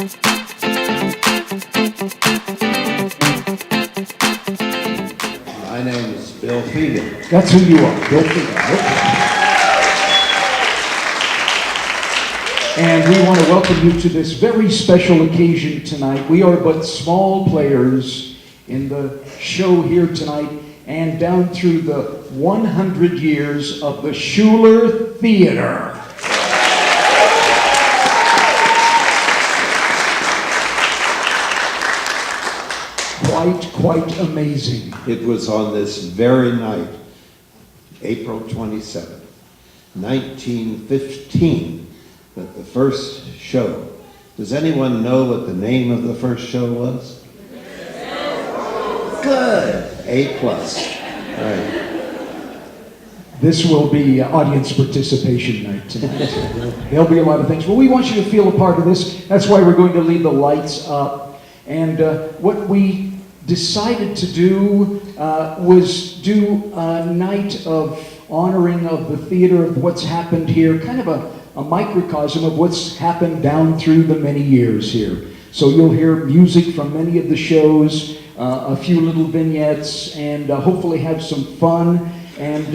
My name is Bill Fegan. That's who you are, Bill Fegan. And we want to welcome you to this very special occasion tonight. We are but small players in the show here tonight and down through the 100 years of the Shuler Theater. Quite amazing. It was on this very night, April 27th, 1915, that the first show. Does anyone know what the name of the first show was? Good. A+. Right. This will be audience participation night tonight. There'll be a lot of things. Well, we want you to feel a part of this. That's why we're going to leave the lights up. And what we decided to do was do a night of honoring of the theater, of what's happened here, kind of a microcosm of what's happened down through the many years here. So you'll hear music from many of the shows, a few little vignettes, and hopefully have some fun. And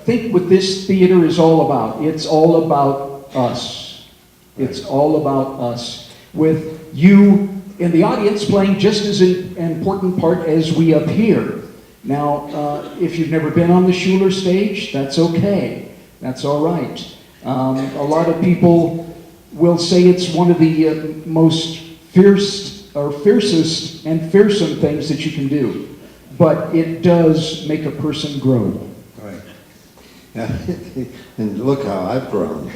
think what this theater is all about. It's all about us. It's all about us. With you in the audience playing just as an important part as we up here. Now, if you've never been on the Shuler stage, that's okay. That's all right. A lot of people will say it's one of the most fiercest and fearsome things that you can do. But it does make a person grow. Right. And look how I've grown.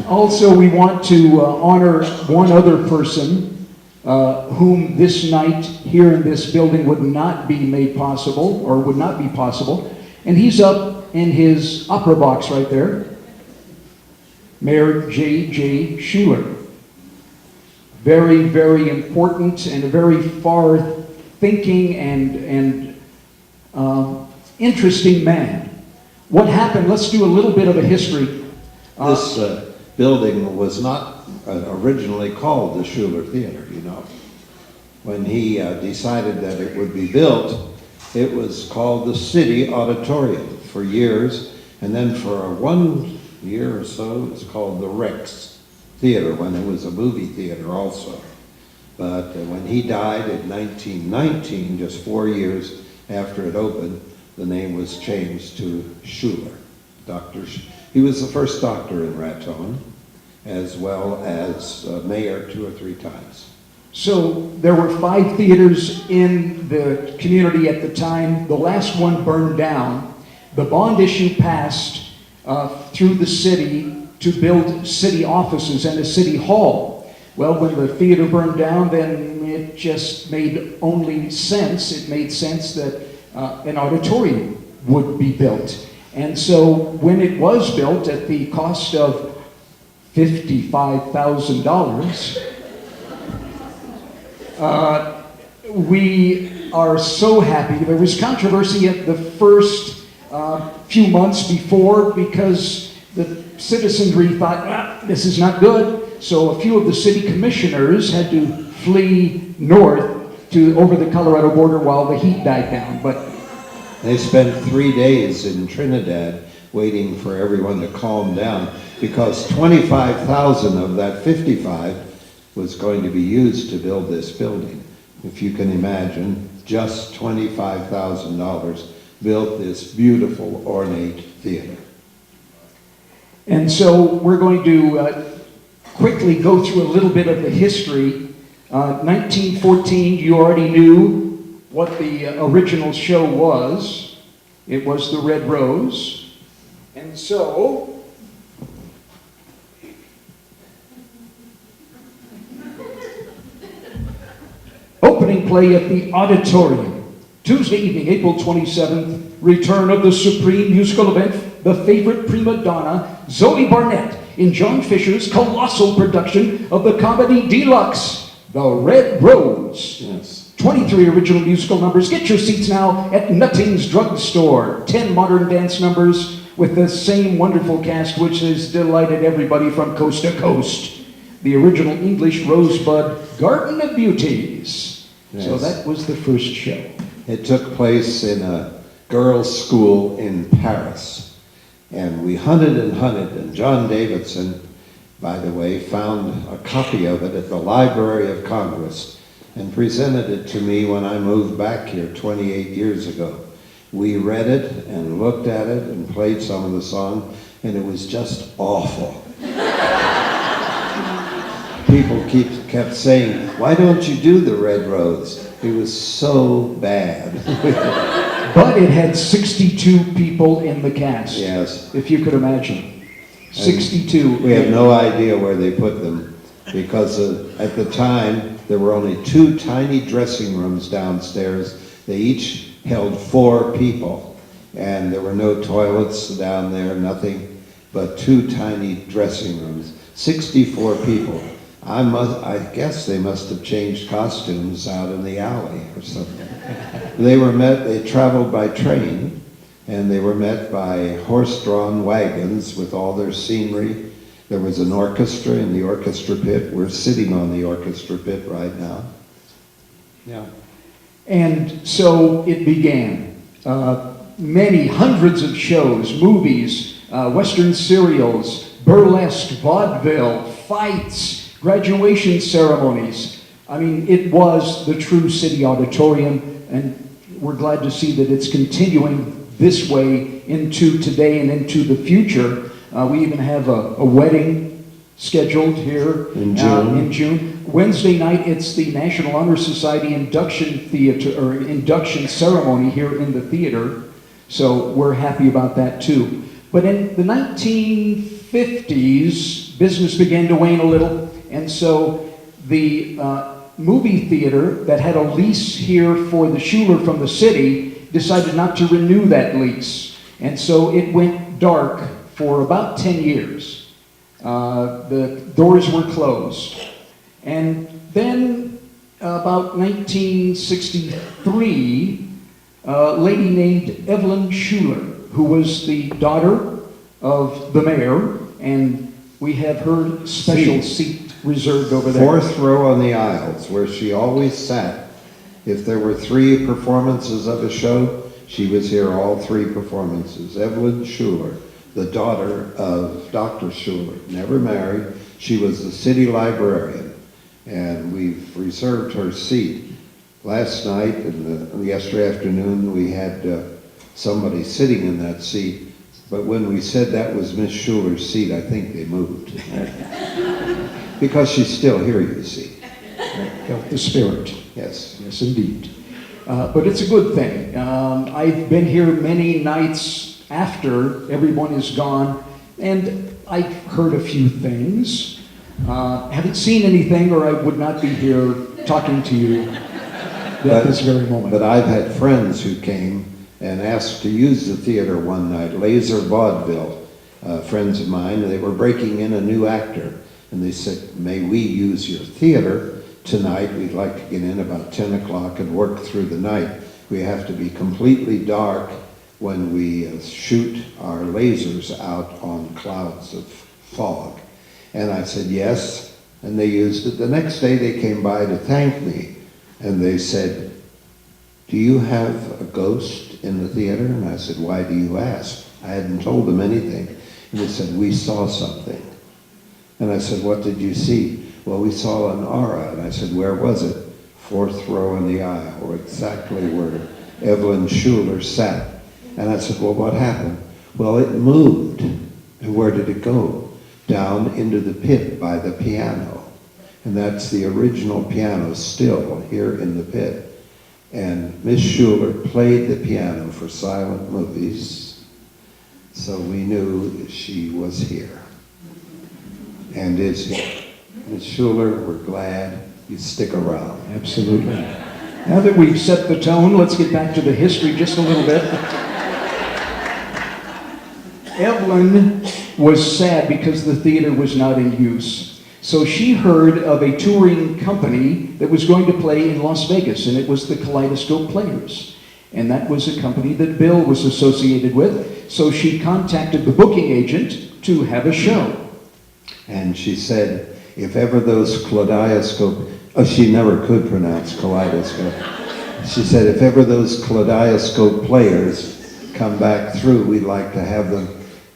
Also, we want to honor one other person whom this night here in this building would not be made possible, or would not be possible. And he's up in his opera box right there. Mayor J.J. Shuler. Very, very important and a very far-thinking and interesting man. What happened? Let's do a little bit of a history. This building was not originally called the Shuler Theater, you know. When he decided that it would be built, it was called the City Auditorium for years, and then for 1 year or so it was called the Rex Theater, when it was a movie theater also. But when he died in 1919, just 4 years after it opened, the name was changed to Shuler. He was the first doctor in Raton, as well as mayor 2 or 3 times. So there were 5 theaters in the community at the time. The last one burned down. The bond issue passed through the city to build city offices and a city hall. Well, when the theater burned down, then it just made only sense. It made sense that an auditorium would be built. And so when it was built at the cost of $55,000, we are so happy. There was controversy at the first few months before because the citizenry thought, this is not good. So a few of the city commissioners had to flee north to over the Colorado border while the heat died down. But they spent 3 days in Trinidad waiting for everyone to calm down, because 25,000 of that 55 was going to be used to build this building. If you can imagine, just $25,000 built this beautiful, ornate theater. And so we're going to quickly go through a little bit of the history. 1914, you already knew what the original show was. It was The Red Rose. And so opening play at the Auditorium. Tuesday evening, April 27th, return of the supreme musical event, The Favorite Prima Donna, Zoe Barnett, in John Fisher's colossal production of the comedy deluxe, The Red Rose. Yes. 23 original musical numbers. Get your seats now at Nutting's Drugstore. 10 modern dance numbers, with the same wonderful cast which has delighted everybody from coast to coast. The original English Rosebud Garden of Beauties. Yes. So that was the first show. It took place in a girls' school in Paris. And we hunted, and John Davidson, by the way, found a copy of it at the Library of Congress and presented it to me when I moved back here 28 years ago. We read it and looked at it and played some of the song, and it was just awful. People kept saying, "Why don't you do the Red Rose?" It was so bad. But it had 62 people in the cast. Yes. If you could imagine. 62. We have no idea where they put them because at the time there were only 2 tiny dressing rooms downstairs. They each held 4 people, and there were no toilets down there, nothing but 2 tiny dressing rooms. 64 people. I guess they must have changed costumes out in the alley or something. They traveled by train, and they were met by horse-drawn wagons with all their scenery. There was an orchestra in the orchestra pit. We're sitting on the orchestra pit right now. Yeah. And so it began. Many hundreds of shows, movies, Western serials, burlesque, vaudeville, fights, graduation ceremonies. I mean, it was the true city auditorium, and we're glad to see that it's continuing this way into today and into the future. We even have a wedding scheduled here in June. Wednesday night, it's the National Honor Society induction ceremony here in the theater. So we're happy about that too. But in the 1950s, business began to wane a little, and so the movie theater that had a lease here for the Shuler from the city decided not to renew that lease. And so it went dark for about 10 years. The doors were closed. And then about 1963, a lady named Evelyn Shuler, who was the daughter of the mayor, and we have her special seat reserved over there. 4th row on the aisles, where she always sat. If there were 3 performances of a show, she was here all 3 performances. Evelyn Shuler, the daughter of Dr. Shuler, never married. She was the city librarian, and we've reserved her seat. Last night and yesterday afternoon, we had somebody sitting in that seat, but when we said that was Miss Shuler's seat, I think they moved. Because she's still here, you see. Felt the spirit. Yes. Yes, indeed. But it's a good thing. I've been here many nights after everyone is gone, and I've heard a few things. Haven't seen anything, or I would not be here talking to you at this very moment. But I've had friends who came and asked to use the theater one night, Laser Vaudeville, friends of mine. They were breaking in a new actor, and they said, "May we use your theater tonight? We'd like to get in about 10 o'clock and work through the night. We have to be completely dark when we shoot our lasers out on clouds of fog." And I said, "Yes," and they used it. The next day they came by to thank me, and they said, "Do you have a ghost in the theater?" And I said, "Why do you ask?" I hadn't told them anything. And they said, "We saw something." And I said, "What did you see?" "Well, we saw an aura." And I said, "Where was it?" 4th row in the aisle, exactly where Evelyn Shuler sat. And I said, "Well, what happened?" "Well, it moved." "And where did it go?" "Down into the pit by the piano." And that's the original piano still here in the pit. And Miss Shuler played the piano for silent movies, so we knew she was here and is here. Miss Shuler, we're glad you stick around. Absolutely. Now that we've set the tone, let's get back to the history just a little bit. Evelyn was sad because the theater was not in use. So she heard of a touring company that was going to play in Las Vegas, and it was the Kaleidoscope Players. And that was a company that Bill was associated with. So she contacted the booking agent to have a show. And she said, if ever those kaleidoscope, oh, she never could pronounce kaleidoscope. She said, if ever those kaleidoscope players come back through, we'd like to have them,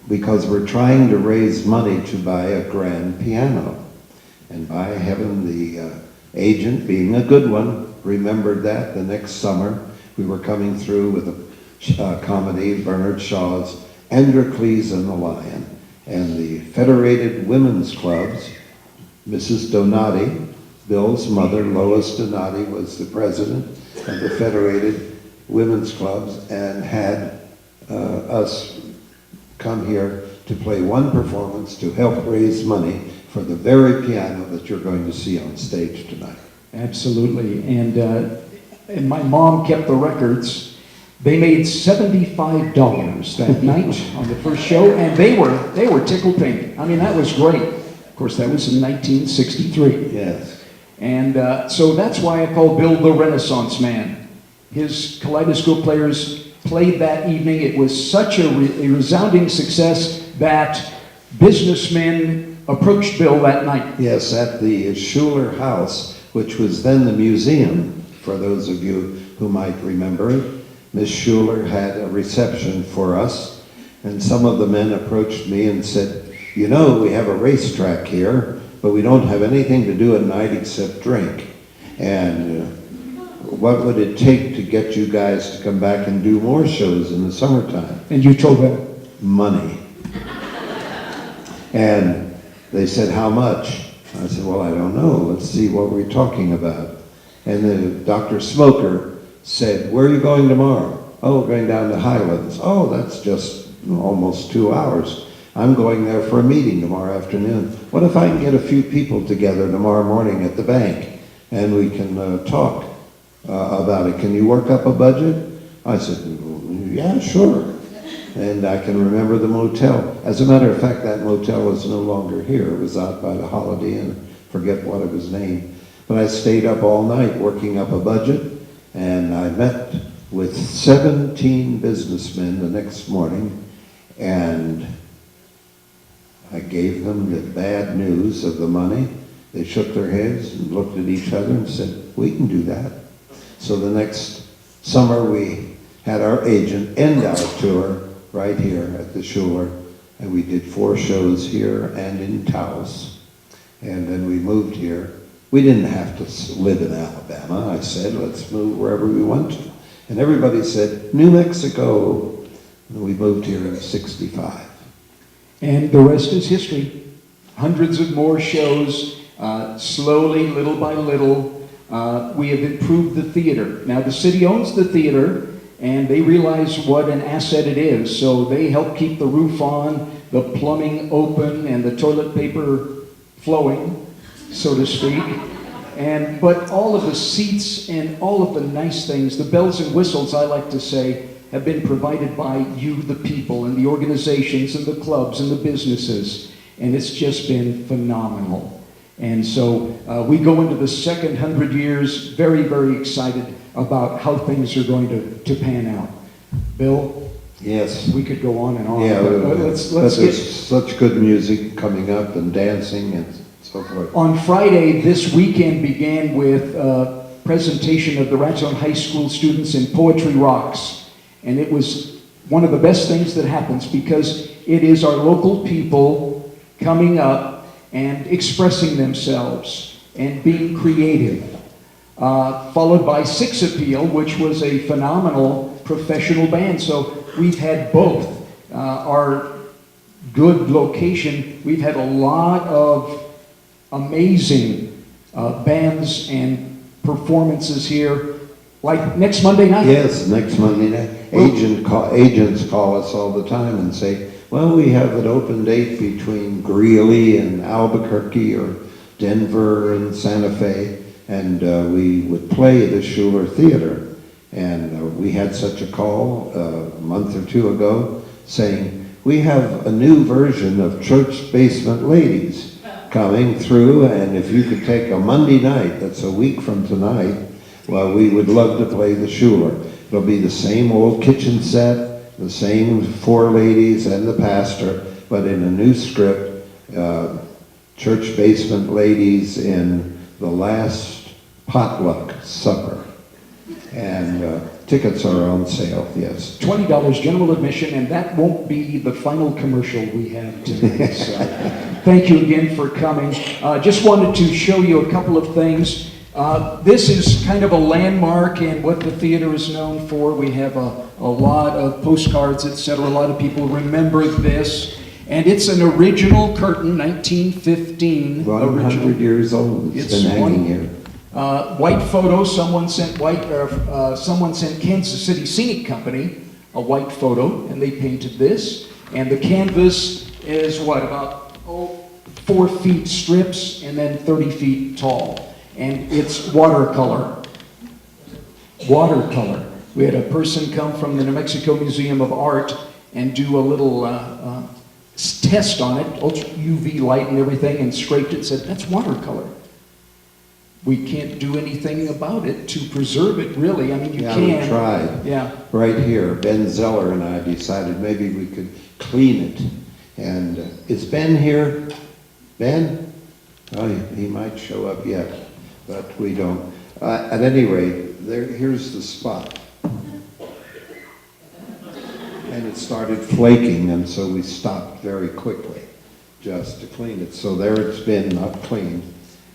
because we're trying to raise money to buy a grand piano. And by heaven, the agent, being a good one, remembered that the next summer we were coming through with a comedy, Bernard Shaw's Androcles and the Lion. And the Federated Women's Clubs, Mrs. Donati, Bill's mother, Lois Donati, was the president of the Federated Women's Clubs and had us come here to play one performance to help raise money for the very piano that you're going to see on stage tonight. Absolutely, and my mom kept the records. They made $75 that night on the first show, and they were tickled pink. I mean, that was great. Of course, that was in 1963. Yes. And so that's why I call Bill the Renaissance Man. His kaleidoscope players played that evening. It was such a resounding success that businessmen approached Bill that night. Yes, at the Shuler house, which was then the museum, for those of you who might remember it. Miss Shuler had a reception for us, and some of the men approached me and said, you know, we have a racetrack here, but we don't have anything to do at night except drink. And what would it take to get you guys to come back and do more shows in the summertime? And you told them? Money. And they said, how much? I said, well, I don't know. Let's see what we're talking about. And then Dr. Smoker said, where are you going tomorrow? Oh, we're going down to Highlands. Oh, that's just almost 2 hours. I'm going there for a meeting tomorrow afternoon. What if I can get a few people together tomorrow morning at the bank and we can talk about it? Can you work up a budget? I said, yeah, sure. And I can remember the motel. As a matter of fact, that motel is no longer here. It was out by the Holiday Inn. Forget what it was named. But I stayed up all night working up a budget, and I met with 17 businessmen the next morning, and I gave them the bad news of the money. They shook their heads and looked at each other and said, we can do that. So the next summer we had our agent end our tour right here at the Shuler, and we did 4 shows here and in Taos. And then we moved here. We didn't have to live in Alabama. I said, let's move wherever we want to. And everybody said, New Mexico. And we moved here in '65. And the rest is history. Hundreds of more shows, slowly, little by little, we have improved the theater. Now the city owns the theater, and they realize what an asset it is. So they help keep the roof on, the plumbing open, and the toilet paper flowing, so to speak. But all of the seats and all of the nice things, the bells and whistles, I like to say, have been provided by you, the people, and the organizations, and the clubs, and the businesses. And it's just been phenomenal. And so we go into the second 100 years very, very excited about how things are going to pan out. Bill? Yes. We could go on and on. Yeah, but there's such good music coming up and dancing and so forth. On Friday, this weekend began with a presentation of the Raton High School students in Poetry Rocks. And it was one of the best things that happens because it is our local people coming up and expressing themselves and being creative. Followed by Six Appeal, which was a phenomenal professional band. So we've had both. Our good location, we've had a lot of amazing bands and performances here. Like next Monday night? Yes, next Monday night. Agents call us all the time and say, well, we have an open date between Greeley and Albuquerque or Denver and Santa Fe, and we would play the Shuler Theater. And we had such a call a month or 2 ago saying, we have a new version of Church Basement Ladies coming through, and if you could take a Monday night, that's a week from tonight, well, we would love to play the Shuler. It'll be the same old kitchen set, the same four ladies and the pastor, but in a new script, church basement ladies in the last potluck supper. And tickets are on sale, yes. $20 general admission, and that won't be the final commercial we have tonight. So, thank you again for coming. Just wanted to show you a couple of things. This is kind of a landmark in what the theater is known for. We have a lot of postcards, etc. A lot of people remember this. And it's an original curtain, 1915. 100 years old. It's been hanging here. White photo. Someone sent Kansas City Scenic Company a white photo, and they painted this. And the canvas is what, about 4 feet strips, and then 30 feet tall. And it's watercolor. Watercolor. We had a person come from the New Mexico Museum of Art and do a little test on it, ultra UV light and everything, and scraped it and said, that's watercolor. We can't do anything about it to preserve it, really. I mean, you can. We tried. Yeah. Right here, Ben Zeller and I decided maybe we could clean it. And is Ben here? Ben? Oh, he might show up yet, but we don't. At any rate, here's the spot. And it started flaking, and so we stopped very quickly just to clean it. So there it's been, not cleaned,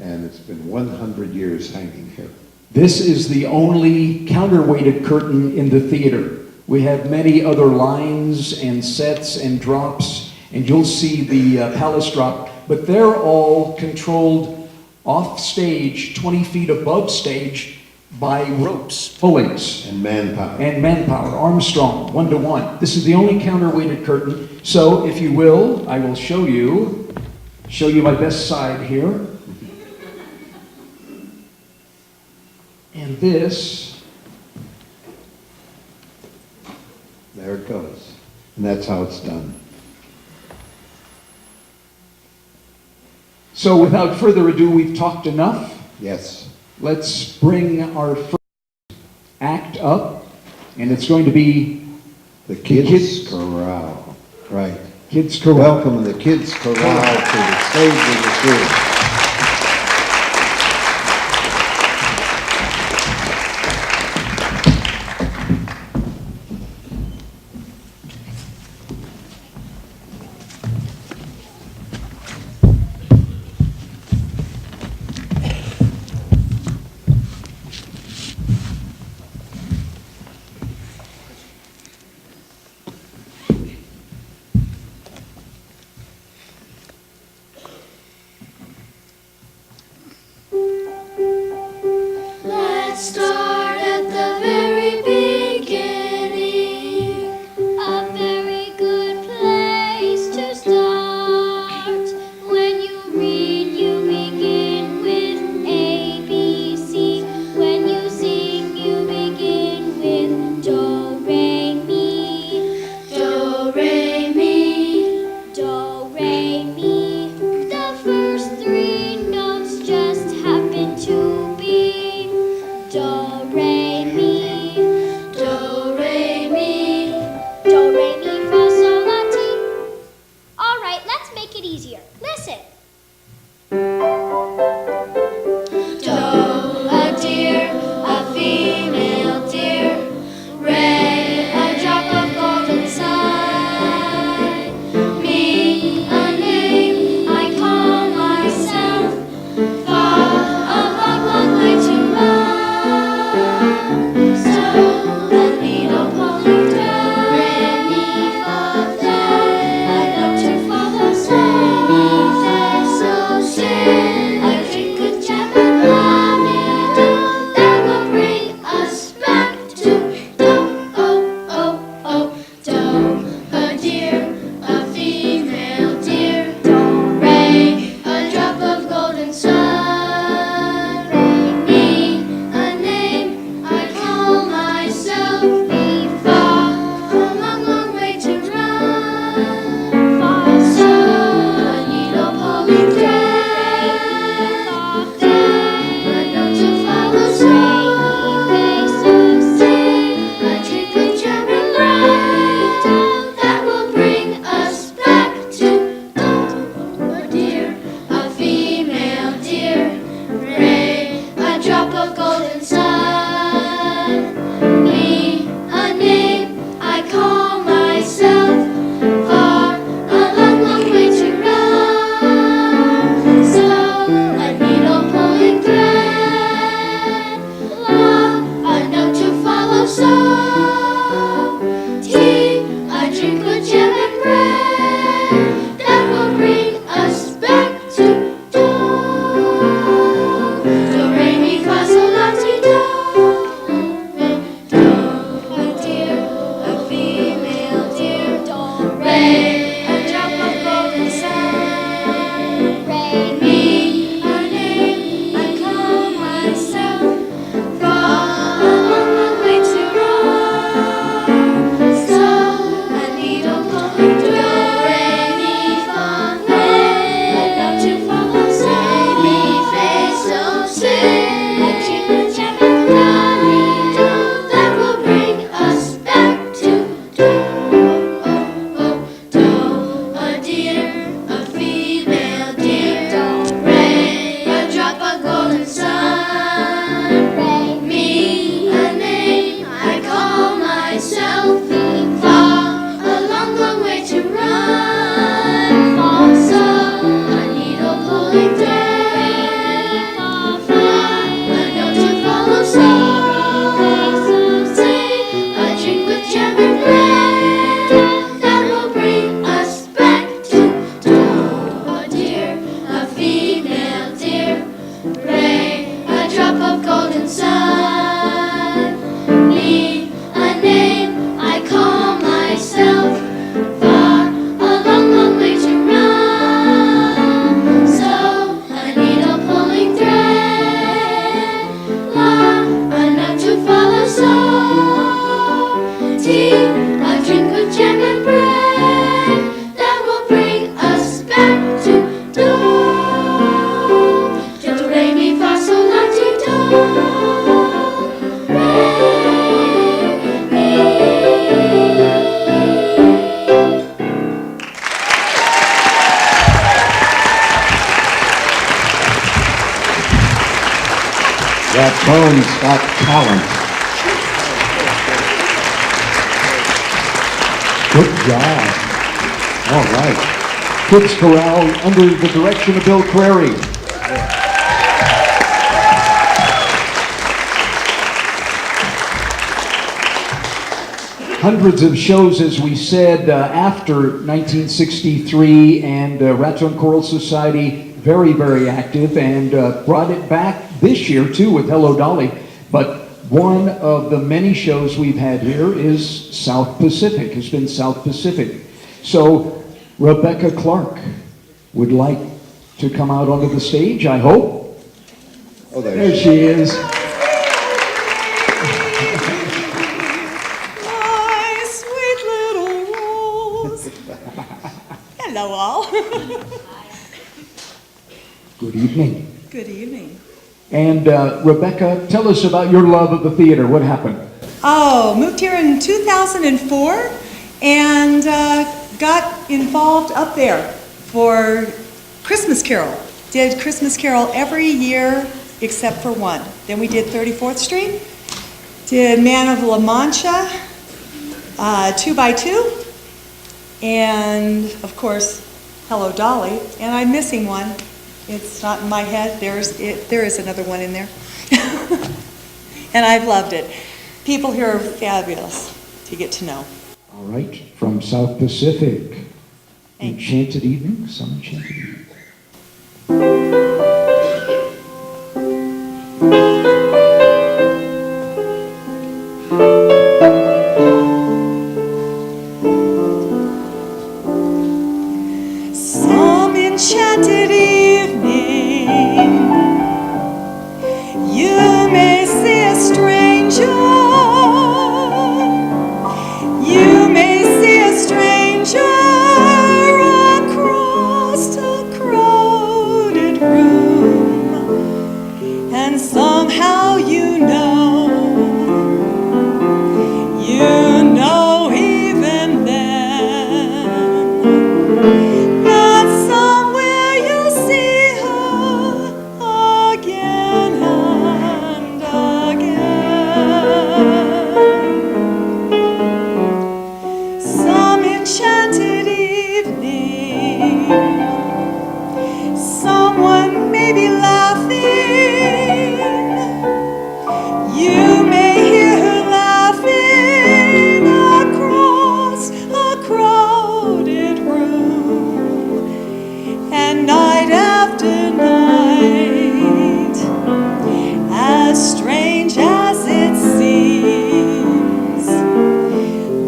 and it's been 100 years hanging here. This is the only counterweighted curtain in the theater. We have many other lines and sets and drops, and you'll see the palace drop, but they're all controlled off stage, 20 feet above stage, by ropes, pulleys. And manpower. And manpower, Armstrong, 1-to-1. This is the only counterweighted curtain. So, if you will, I will show you my best side here. And this. There it goes. And that's how it's done. So, without further ado, we've talked enough. Yes. Let's bring our first act up, and it's going to be the Kids Corral. Right. Kids Corral. Welcome the Kids Corral to the stage of the theater. pulling thread, a note to follow, so say a drink with jam and bread that will bring us back to a deer, a female deer. Pray a drop of golden sun, need a name I call myself. Far, a long, long way to run. So a needle pulling thread, a note to follow. So tea, a drink with jam and bread that will bring us back to do. Do re mi fa sol la ti do. That tone's got talent. Good job. All right. Kids Chorale under the direction of Bill Crary. Hundreds of shows, as we said, after 1963, and Raton Choral Society, very, very active, and brought it back this year, too, with Hello Dolly. But one of the many shows we've had here is South Pacific, has been South Pacific. So Rebecca Clark would like to come out onto the stage, I hope. Oh, There she is. My sweet little rose. Hello, all. Good evening. Good evening. And Rebecca, tell us about your love of the theater. What happened? Oh, moved here in 2004 and got involved up there for Christmas Carol. Did Christmas Carol every year except for one. Then we did 34th Street, did Man of La Mancha, 2x2, and of course, Hello Dolly. And I'm missing one. It's not in my head. There is another one in there. And I've loved it. People here are fabulous to get to know. All right, from South Pacific. Thanks. Enchanted Evening, some Enchanted Evening. Some enchanted evening, you may see a stranger. You may see a stranger across a crowded room, and somehow you know even then, that somewhere you'll see her again and again. Some enchanted evening, someone may be laughing. You may hear her laughing across a crowded room, and night after night, as strange as it seems,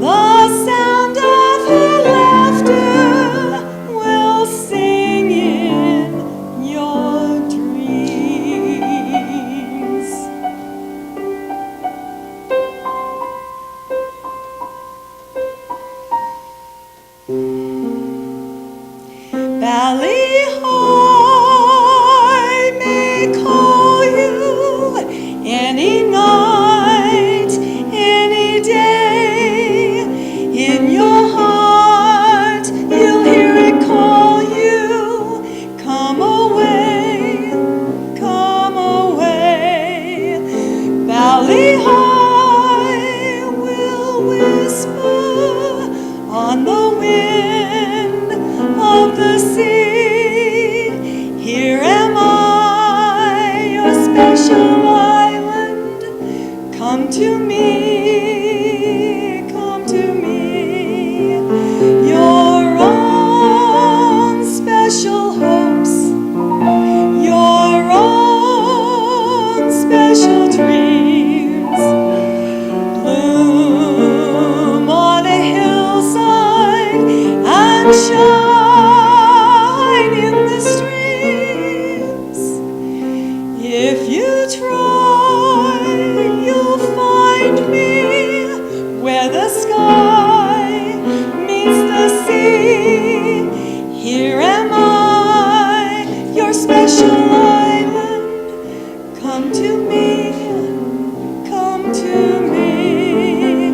the sound of her laughter will sing in your dreams. Ballyhoy may call you any night, any day. In your heart, you'll hear it call you. Come away, come away. Ballyhoy will whisper on the wind of the sea. Here to me, come to me. Your own special hopes, your own special dreams bloom on a hillside and shine in the streams. If you try, you'll find me where the sky meets the sea. Here am I, your special island. Come to me, come to me.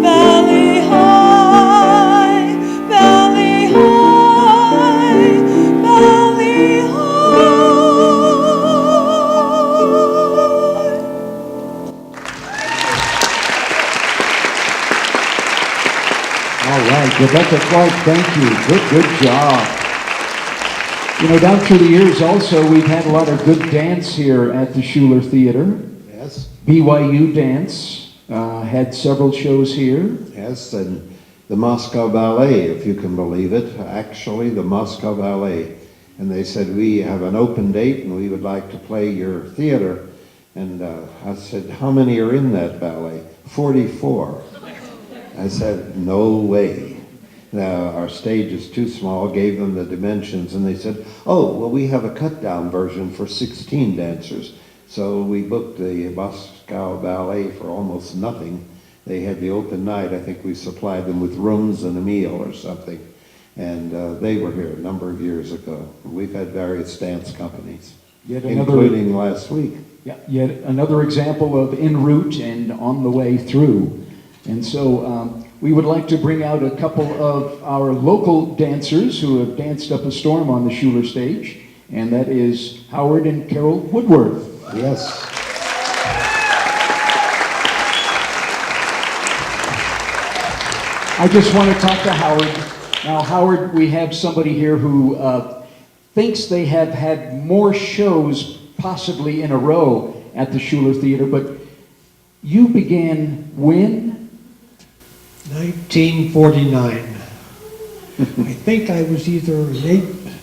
Valley high, valley high, valley high. All right, Rebecca Clark, thank you. Good job. You know, down through the years also, we've had a lot of good dance here at the Shuler Theater. Yes, BYU Dance had several shows here. yes, and the Moscow Ballet, if you can believe it, actually the Moscow Ballet. And they said, we have an open date and we would like to play your theater. And I said, how many are in that ballet? 44. I said, no way. Now, our stage is too small, gave them the dimensions, and they said, oh, well, we have a cut-down version for 16 dancers. So we booked the Moscow Ballet for almost nothing. They had the open night. I think we supplied them with rooms and a meal or something. And they were here a number of years ago. We've had various dance companies, including last week. Yeah, yet another example of en route and on the way through. And so we would like to bring out a couple of our local dancers who have danced up a storm on the Shuler stage, and that is Howard and Carol Woodworth. Yes. I just want to talk to Howard. Now, Howard, we have somebody here who thinks they have had more shows possibly in a row at the Shuler Theater, but you began when? 1949. I think I was either an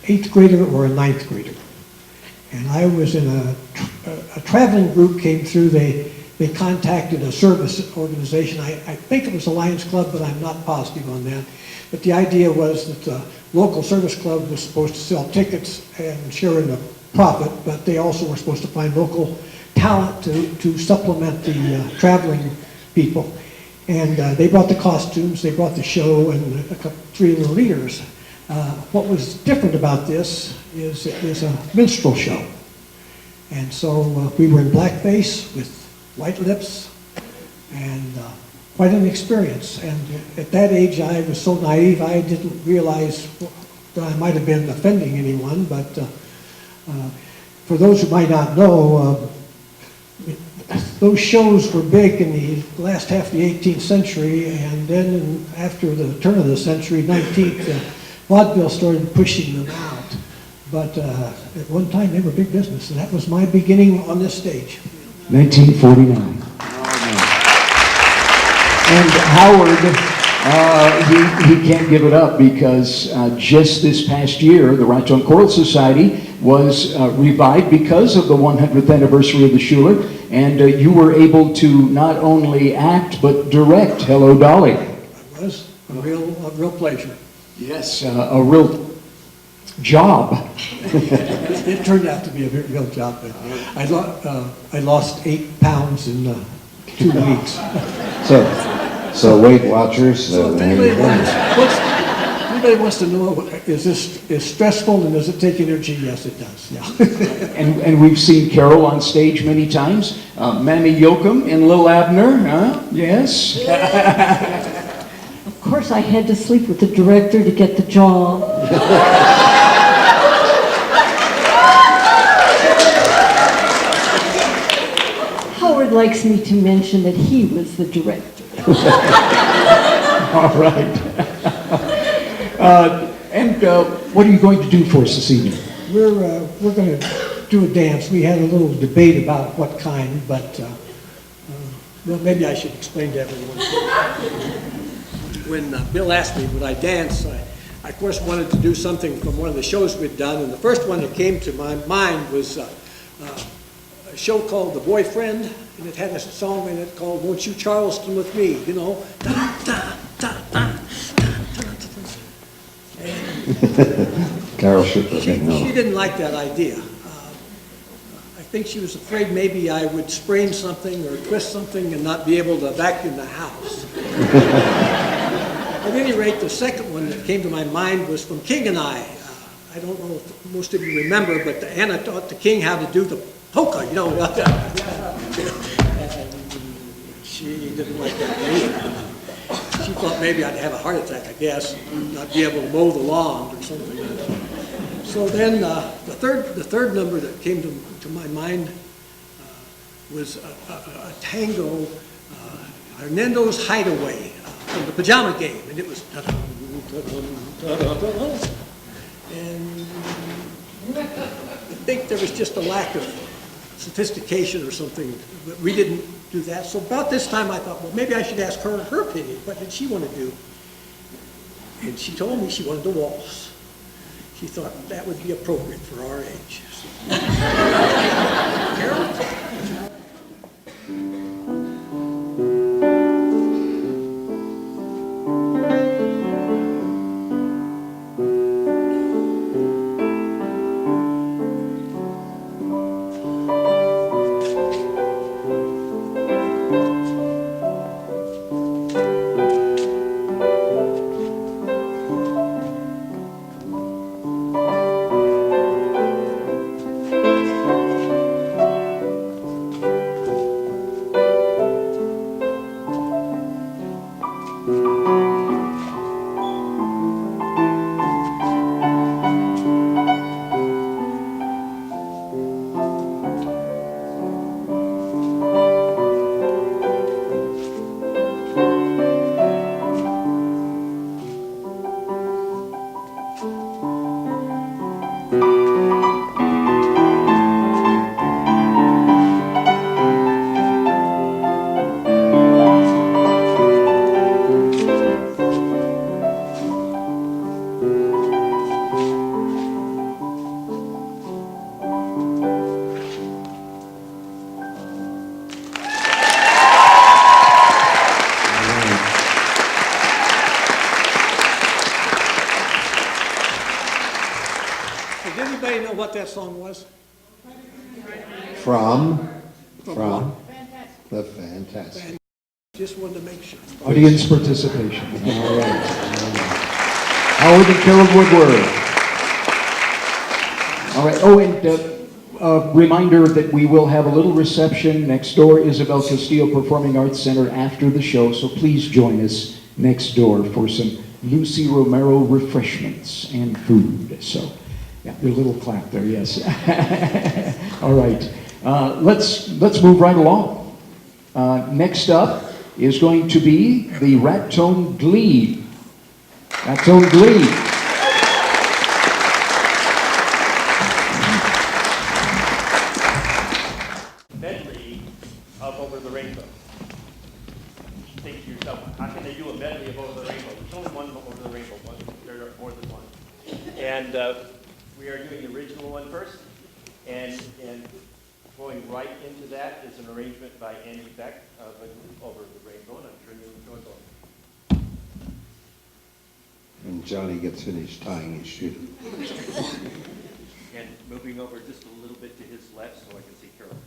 eighth grader or a ninth grader. And I was in a traveling group came through. They contacted a service organization. I think it was a Lions Club, but I'm not positive on that. But the idea was that the local service club was supposed to sell tickets and share in the profit, but they also were supposed to find local talent to supplement the traveling people. And they brought the costumes, they brought the show, and three of the leaders. What was different about this is it was a minstrel show. And so we were in blackface with white lips, and quite an experience. And at that age, I was so naive, I didn't realize that I might have been offending anyone. But for those who might not know, those shows were big in the last half of the 18th century, and then after the turn of the century, 19th, vaudeville started pushing them out. But at one time, they were big business, and that was my beginning on this stage. 1949. And Howard, he can't give it up because just this past year, the Raton Choral Society was revived because of the 100th anniversary of the Shuler, and you were able to not only act but direct Hello Dolly. It was a real pleasure. Yes, a real job. It turned out to be a very real job. I lost 8 pounds in 2 weeks. So Weight Watchers. So if anybody wants to know, is stressful and does it take energy? Yes, it does. Yeah. And we've seen Carol on stage many times. Mammy Yoakum in Lil Abner, huh? Yes. Of course, I had to sleep with the director to get the job. Howard likes me to mention that he was the director. All right. What are you going to do for us this evening? We're going to do a dance. We had a little debate about what kind, but Well, maybe I should explain to everyone. When Bill asked me would I dance, I of course wanted to do something from one of the shows we'd done, and the first one that came to my mind was a show called The Boyfriend, and it had a song in it called Won't You Charleston With Me, you know. Da, da, da, da, Carol Shuler, she no. didn't like that idea. I think she was afraid maybe I would sprain something or twist something and not be able to vacuum the house. At any rate, the second one that came to my mind was from King and I. I don't know if most of you remember, but Anna taught the king how to do the polka, you know. And she didn't like that either. She thought maybe I'd have a heart attack, I guess, not be able to mow the lawn or something. So then the third number that came to my mind was a tango, Hernando's Hideaway from the Pajama Game, and it was and I think there was just a lack of sophistication or something, but we didn't do that. So about this time I thought, well, maybe I should ask her her opinion. What did she want to do? And she told me she wanted to waltz. She thought that would be appropriate for our age. Carol? Does anybody know what that song was? From the Fantastic. Just wanted to make sure. Audience participation. All right. Howard and Carol Woodward. All right. Oh, and a reminder that we will have a little reception next door, Isabel Castillo Performing Arts Center, after the show. So please join us next door for some Lucy Romero refreshments and food. So, yeah, a little clap there. Yes. All right. Let's move right along. Next up is going to be the Rat-Tone Glee. Rat-Tone Glee. Medley of Over the Rainbow. You think to yourself, how can they do a medley of Over the Rainbow? There's only one Over the Rainbow, there are more than one. And we are doing the original one first, and going right into that is an arrangement by Andy Beck of Over the Rainbow, and I'm sure you'll enjoy both. And Johnny gets finished tying his shoe. And moving over just a little bit to his left so I can see Carol.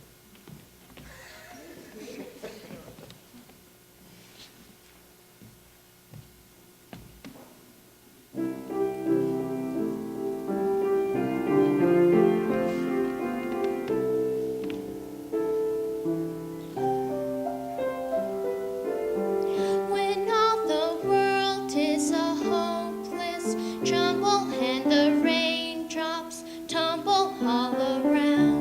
When all the world is a hopeless jumble and the raindrops tumble all around.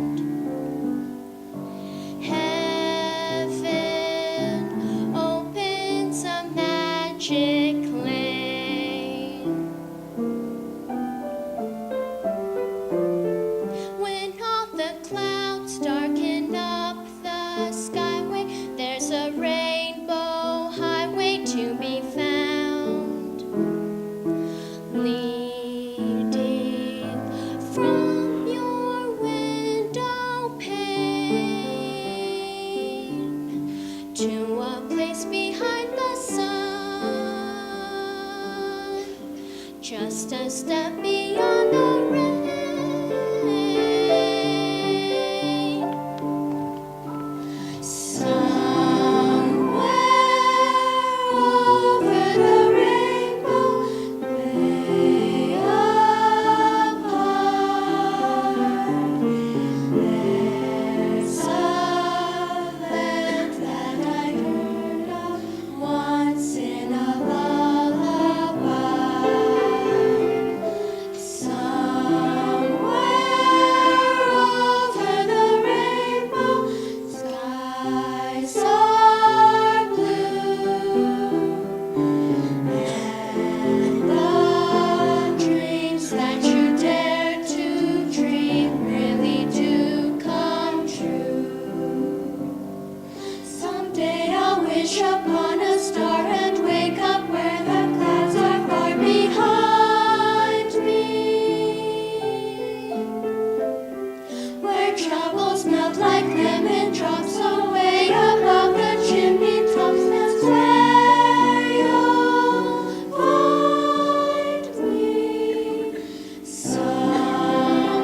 troubles melt like lemon drops away above the chimney tops. That's where you'll find me, somewhere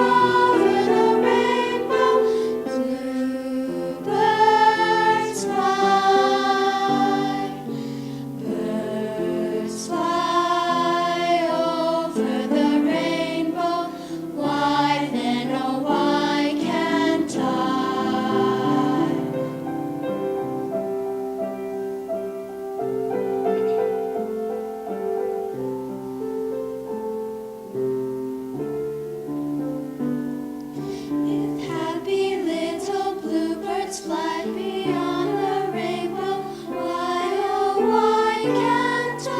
over the rainbow. Bluebirds fly, birds fly over the rainbow. Why then, oh why can't I? If happy little bluebirds fly beyond the rainbow, why, oh why can't I?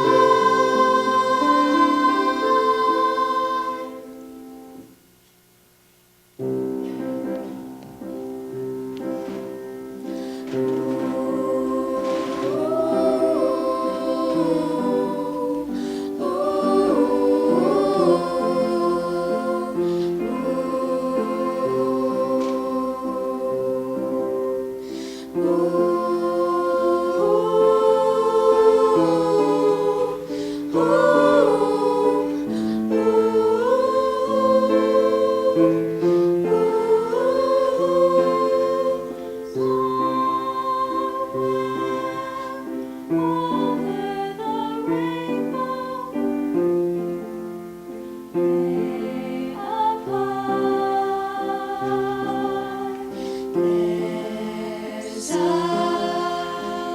There's a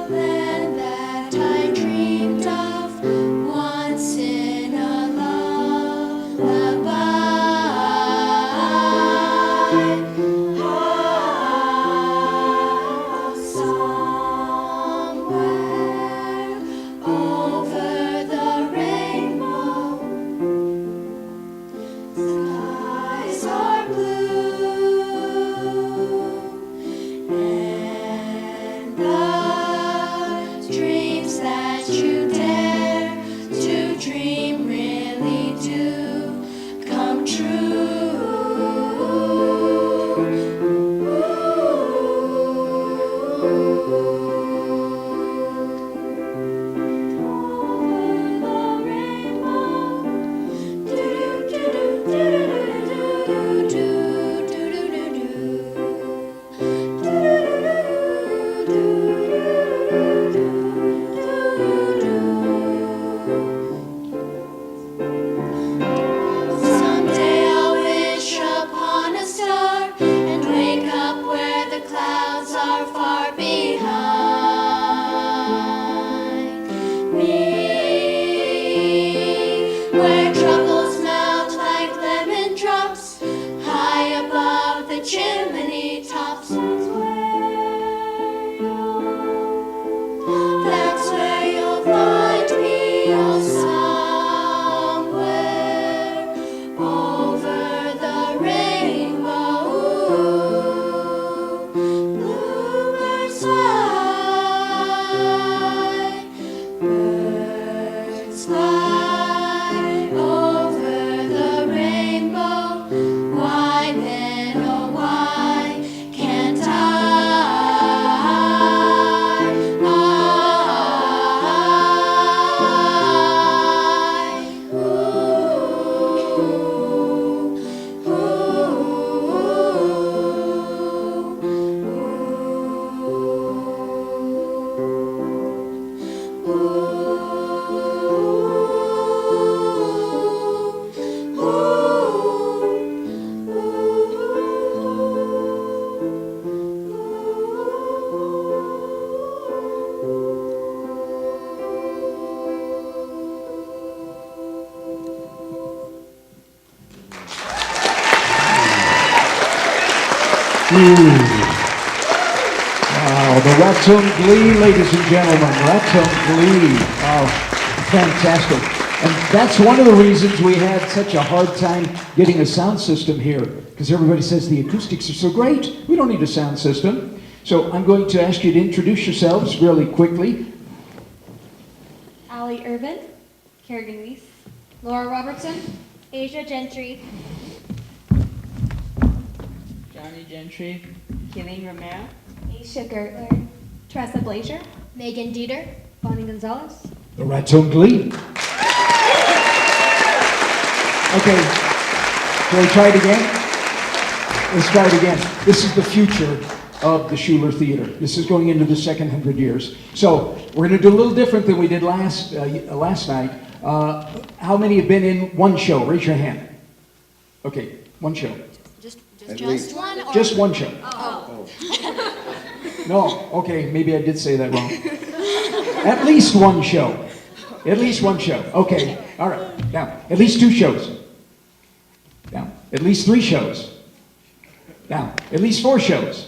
land that I dreamed of once in a lullaby. Somewhere over the rainbow, skies are blue, and the dreams that you dare to dream really do come Someday I'll wish upon a star and wake up where the clouds are far behind me, where troubles melt like lemon drops high above the chimney tops. That's where you'll find me, oh, somewhere over the rainbow. Bluebirds fly, birds fly over the rainbow. Why then, oh why can't I? Wow, the Raccoon Glee, ladies and gentlemen, Raccoon Glee. Wow, fantastic. And that's one of the reasons we had such a hard time getting a sound system here, because everybody says the acoustics are so great, we don't need a sound system. So I'm going to ask you to introduce yourselves really quickly. Allie Urban, Kerrigan Weiss, Laura Robertson, Asia Gentry. Johnny Gentry, Keeling Romero, Aisha Gertler, Tressa Blazer, Megan Dieter. Bonnie Gonzalez. The Raton Glee. Okay, shall we try it again? Let's try it again. This is the future of the Shuler Theater. This is going into the second 100 years. So we're going to do a little different than we did last night. How many have been in one show? Raise your hand. Okay, one show. Just one? Or? Just one show. Oh. No, okay, maybe I did say that wrong. At least one show. At least one show. Okay, all right. Now, at least 2 shows. Down. At least 3 shows. Down. At least 4 shows.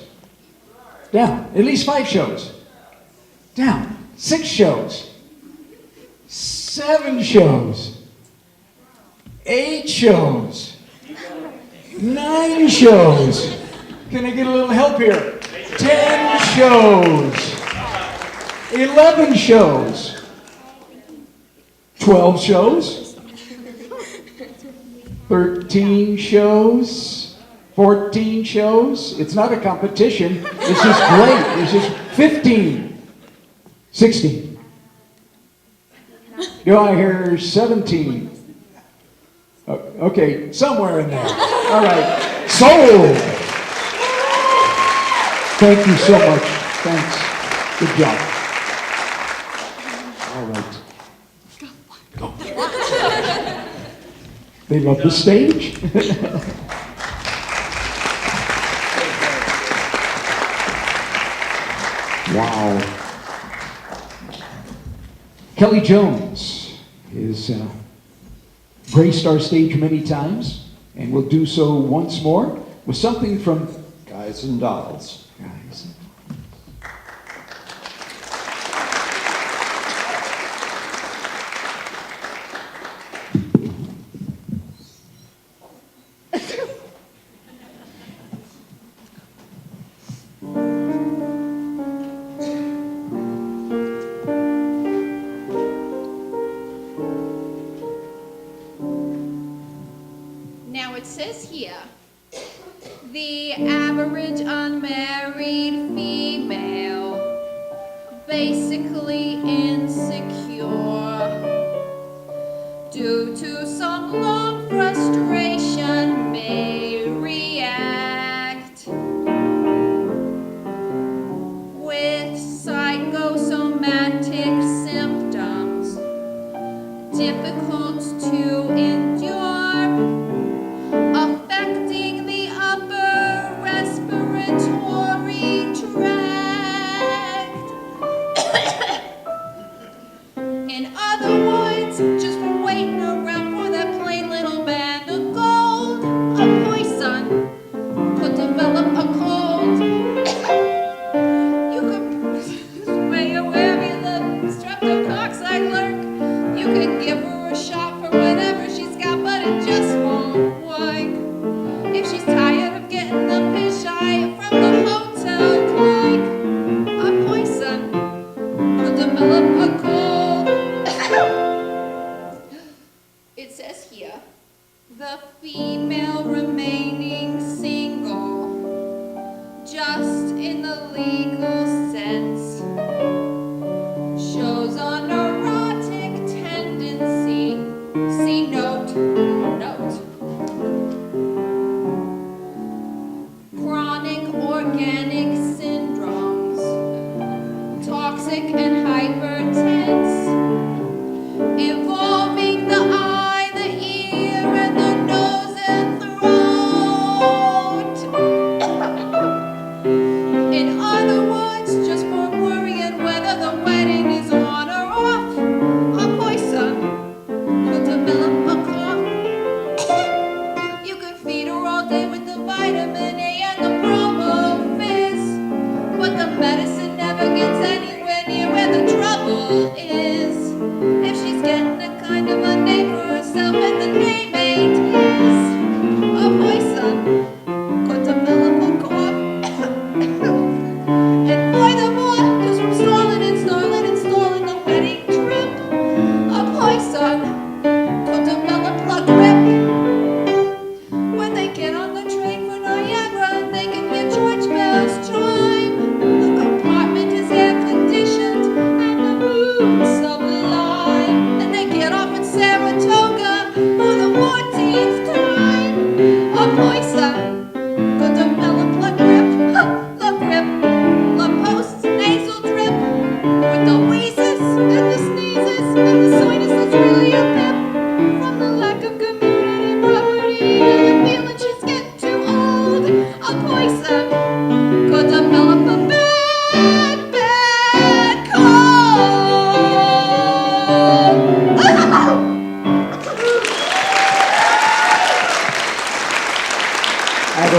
Down. At least 5 shows. Down. 6 shows. 7 shows. 8 shows. 9 shows. Can I get a little help here? 10 shows. 11 shows. 12 shows. 13 shows. 14 shows. It's not a competition. It's just great. It's just 15. 16. Do I hear 17? Okay, somewhere in there. All right. Sold. Thank you so much. Thanks. Good job. All right. Go. They love the stage. Wow. Kelly Jones has graced our stage many times and will do so once more with something from Guys and Dolls. Guys. Now it says here, the average unmarried female, basically insecure, due to some long frustration may react with psychosomatic symptoms, difficult to endure, affecting the upper respiratory tract. In other words, just waiting around for that plain little band of gold.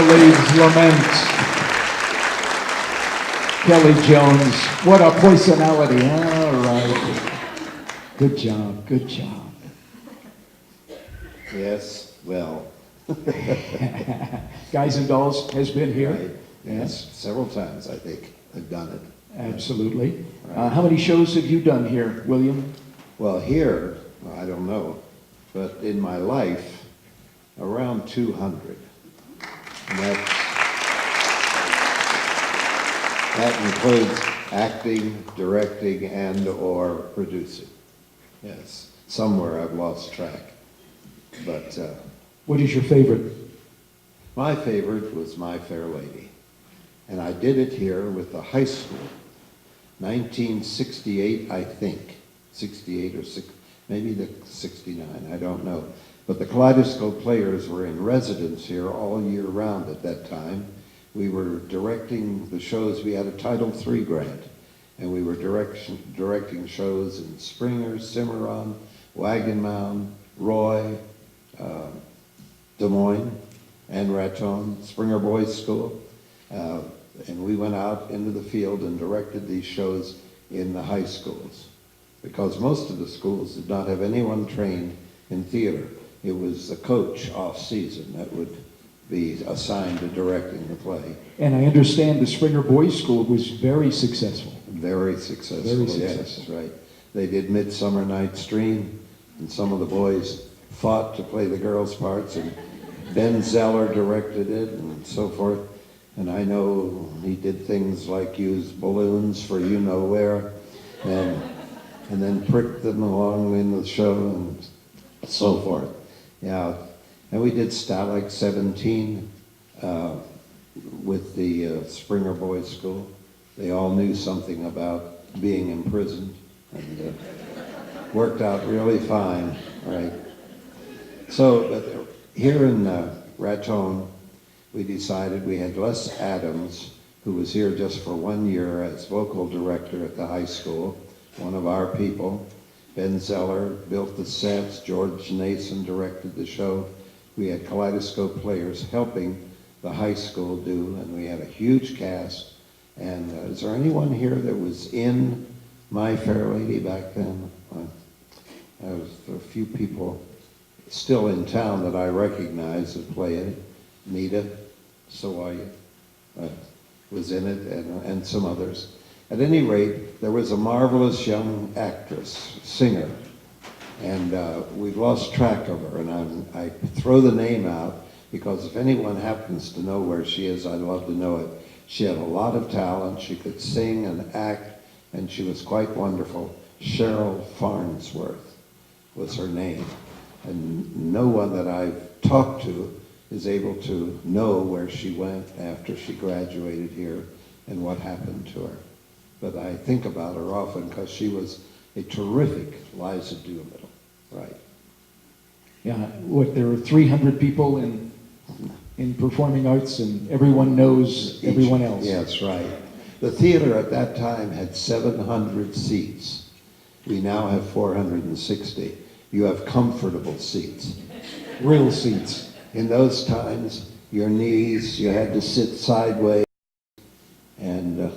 Leaves Lament. Kelly Jones, what a personality. All right. Good job, good job. Yes, well, Guys and Dolls has been here. right, yes, several times I think I've done it. Absolutely. How many shows have you done here, William? Well, here, I don't know, but in my life, around 200. And that includes acting, directing, and/or producing. Yes, somewhere I've lost track. But What is your favorite? my favorite was My Fair Lady. And I did it here with the high school, 1968, I think. 68 or maybe the 69, I don't know. But the Kaleidoscope Players were in residence here all year round at that time. We were directing the shows. We had a Title III grant, and we were directing shows in Springer, Cimarron, Wagon Mound, Roy, Des Moines, and Raton, Springer Boys School. And we went out into the field and directed these shows in the high schools, because most of the schools did not have anyone trained in theater. It was the coach off-season that would be assigned to directing the play. And I understand the Springer Boys School was very successful. Very successful, Very yes, successful. right. They did Midsummer Night's Dream, and some of the boys fought to play the girls' parts, and Ben Zeller directed it and so forth. And I know he did things like use balloons for you-know-where, and then prick them along in the show and so forth. Yeah, and we did Stalag 17 with the Springer Boys School. They all knew something about being imprisoned, and worked out really fine, right? So here in Raton, we decided we had Les Adams, who was here just for 1 year as vocal director at the high school, one of our people. Ben Zeller built the sets, George Nason directed the show. We had Kaleidoscope Players helping the high school do, and we had a huge cast. And is there anyone here that was in My Fair Lady back then? There was a few people still in town that I recognize that play it. Nita Sawaya was in it, and some others. At any rate, there was a marvelous young actress, singer, and we've lost track of her, and I throw the name out because if anyone happens to know where she is, I'd love to know it. She had a lot of talent. She could sing and act, and she was quite wonderful. Cheryl Farnsworth was her name, and no one that I've talked to is able to know where she went after she graduated here and what happened to her. But I think about her often because she was a terrific Liza Doolittle, right? Yeah, there are 300 people in performing arts, and everyone knows everyone else. Yes, right. The theater at that time had 700 seats. We now have 460. You have comfortable seats. Real seats. In those times, your knees, you had to sit sideways, and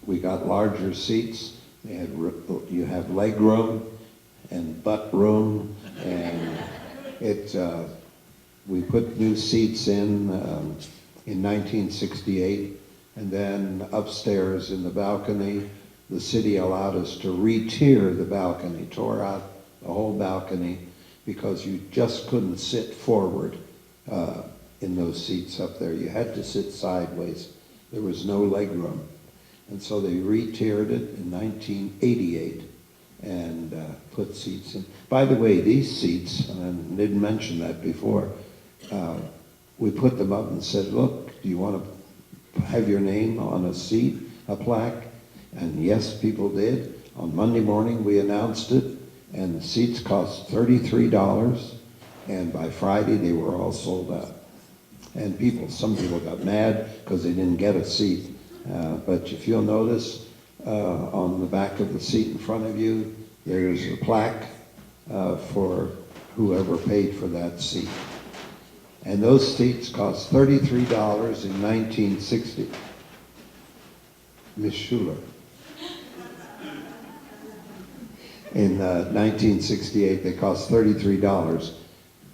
we got larger seats. You have leg room and butt room, and we put new seats in 1968, and then upstairs in the balcony, the city allowed us to re-tier the balcony, tore out the whole balcony, because you just couldn't sit forward in those seats up there. You had to sit sideways. There was no leg room. And so they re-tiered it in 1988 and put seats in. By the way, these seats, and I didn't mention that before, we put them up and said, look, do you want to have your name on a seat, a plaque? And yes, people did. On Monday morning, we announced it, and the seats cost $33, and by Friday, they were all sold out. And some people got mad because they didn't get a seat. But if you'll notice, on the back of the seat in front of you, there's a plaque for whoever paid for that seat. And those seats cost $33 in 1960. Miss Shuler. In 1968, they cost $33.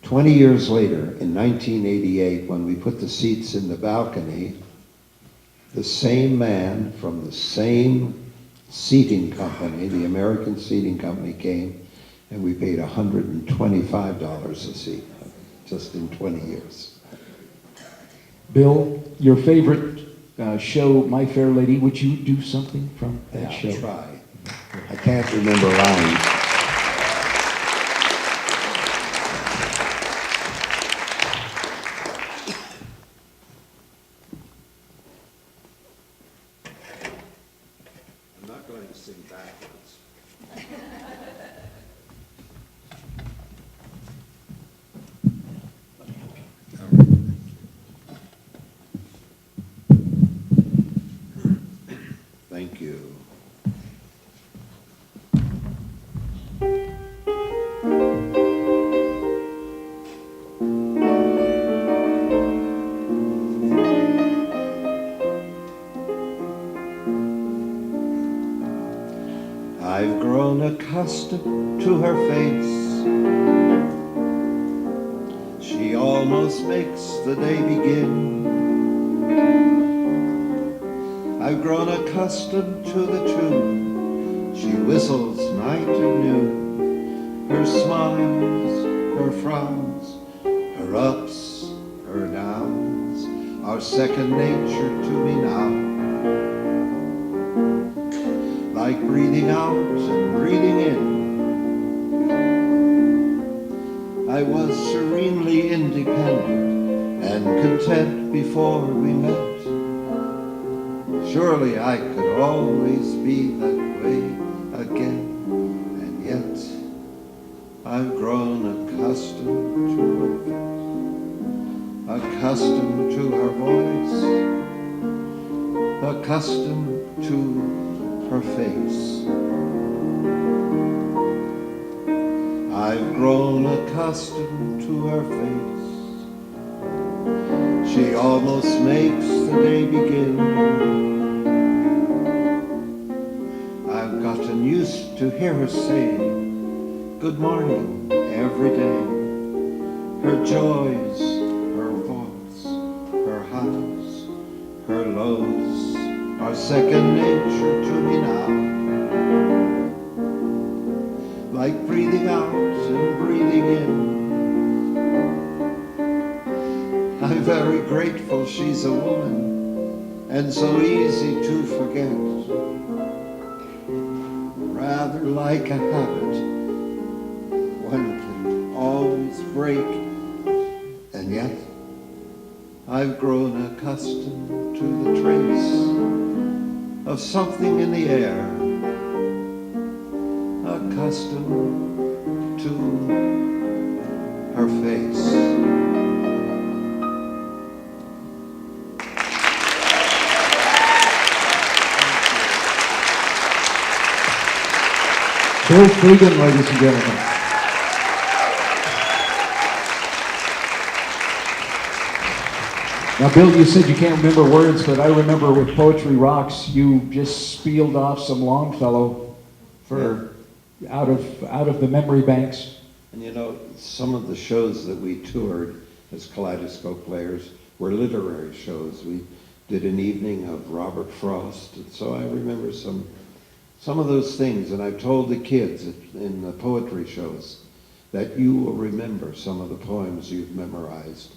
20 years later, in 1988, when we put the seats in the balcony, the same man from the same seating company, the American Seating Company, came, and we paid $125 a seat, just in 20 years. Bill, your favorite show, My Fair Lady, would you do something from that show? I'll try. I can't remember lines. I'm not going to sing backwards. Thank you. I've grown accustomed to her face. She almost makes the day begin. I've grown accustomed to the tune she whistles night and noon. Her smiles, her frowns, her ups, her downs are second nature to me now. Like breathing out and breathing in. I was serenely independent and content before we met. Surely I could always be that way again, and yet I've grown accustomed to her face, accustomed to her voice, accustomed to her face. I've grown accustomed to her face. She almost makes the day begin. I've gotten used to hear her say good morning every day. Her joys, her faults, her highs, her lows are second nature to me now. Like breathing out and breathing in. I'm very grateful she's a woman and so easy to forget. Rather like a habit one can always break, and yet I've grown accustomed to the trace of something in the air, accustomed to her face. Bill Freegan, ladies and gentlemen. Now, Bill, you said you can't remember words, but I remember with Poetry Rocks, you just spieled off some Longfellow for out of the memory banks. And you know, some of the shows that we toured as Kaleidoscope players were literary shows. We did an evening of Robert Frost, and so I remember some of those things. And I've told the kids in the poetry shows that you will remember some of the poems you've memorized.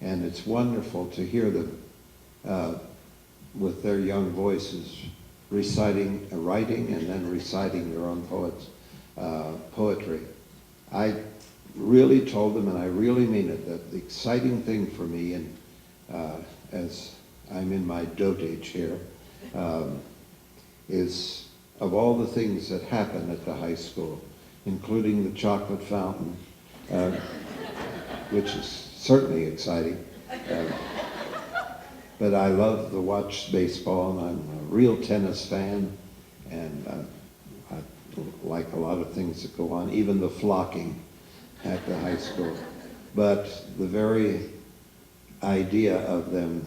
And it's wonderful to hear them with their young voices reciting, writing, and then reciting their own poetry. I really told them, and I really mean it, that the exciting thing for me, and as I'm in my dotage here, is of all the things that happen at the high school, including the chocolate fountain, which is certainly exciting. But I love to watch baseball, and I'm a real tennis fan, and I like a lot of things that go on, even the flocking at the high school. But the very idea of them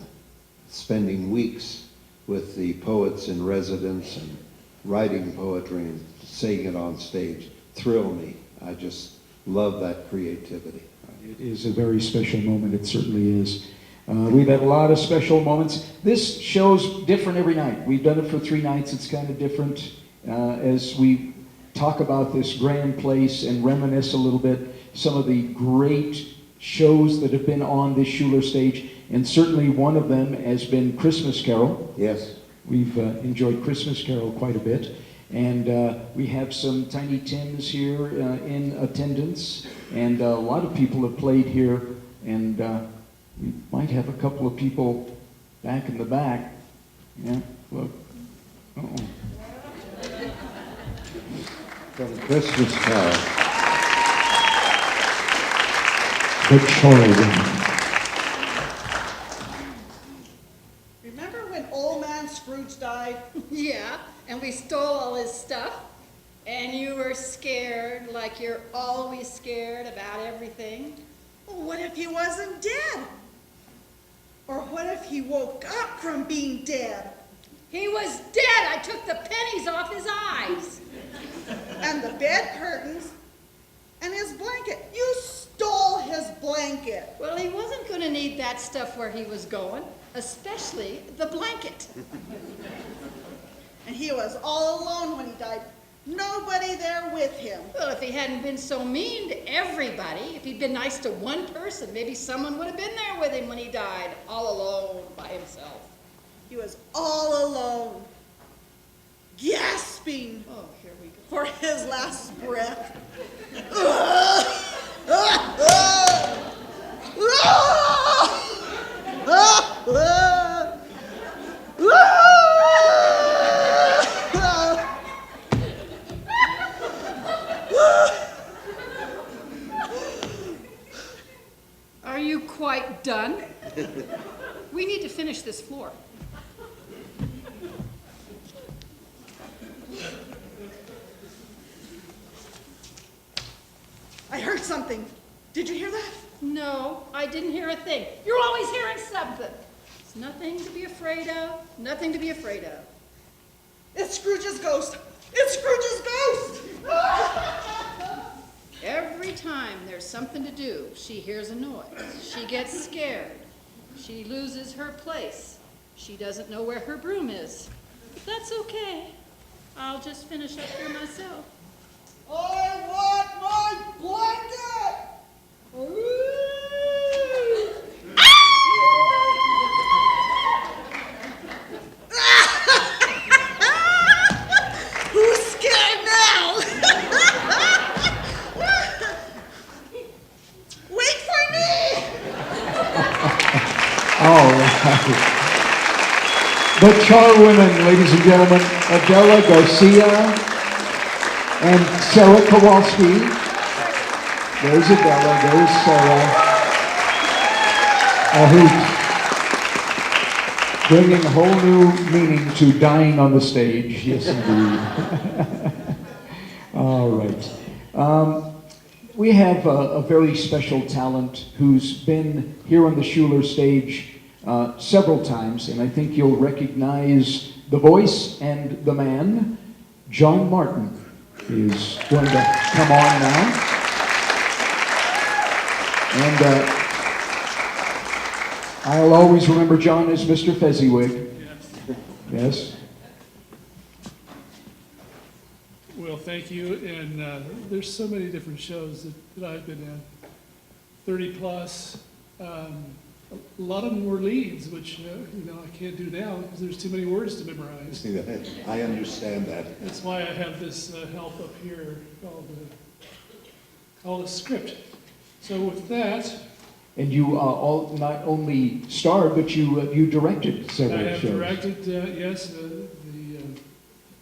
spending weeks with the poets in residence and writing poetry and saying it on stage thrill me. I just love that creativity. It is a very special moment, it certainly is. We've had a lot of special moments. This show's different every night. We've done it for 3 nights. It's kind of different as we talk about this grand place and reminisce a little bit some of the great shows that have been on this Shuler stage. And certainly one of them has been Christmas Carol. Yes. We've enjoyed Christmas Carol quite a bit. And we have some Tiny Tims here in attendance. And a lot of people have played here. And we might have a couple of people back in the back. Yeah, look. Uh-oh. From Christmas Carol. The Charlie. Remember when old man Scrooge died? Yeah, and we stole all his stuff, and you were scared like you're always scared about everything. Well, what if he wasn't dead? Or what if he woke up from being dead? He was dead. I took the pennies off his eyes. And the bed curtains and his blanket. You stole his blanket. Well, he wasn't going to need that stuff where he was going, especially the blanket. And he was all alone when he died. Nobody there with him. Well, if he hadn't been so mean to everybody, if he'd been nice to one person, maybe someone would have been there with him when he died, all alone by himself. He was all alone, gasping Oh, here we go. for his last breath. Are you quite done? We need to finish this floor. I heard something. Did you hear that? No, I didn't hear a thing. You're always hearing something. It's nothing to be afraid of, nothing to be afraid of. It's Scrooge's ghost. It's Scrooge's ghost. Every time there's something to do, she hears a noise. She gets scared. She loses her place. She doesn't know where her broom is. But that's okay. I'll just finish up here myself. I want my blanket. Who's scared now? Wait for me. All right. The Charwomen, ladies and gentlemen, Adela Garcia and Sarah Kowalski. There's Adela, there's Sarah. A hoot. Bringing a whole new meaning to dying on the stage. Yes, indeed. All right. We have a very special talent who's been here on the Shuler stage several times, and I think you'll recognize the voice and the man. John Martin is going to come on now. And I'll always remember John as Mr. Fezziwig. Yes. Well, thank you. And there's so many different shows that I've been in, 30 plus. A lot of them were leads, which I can't do now because there's too many words to memorize. I understand that. That's why I have this help up here called a script. So with that, And you all not only starred, but you directed several I have shows. directed, yes, the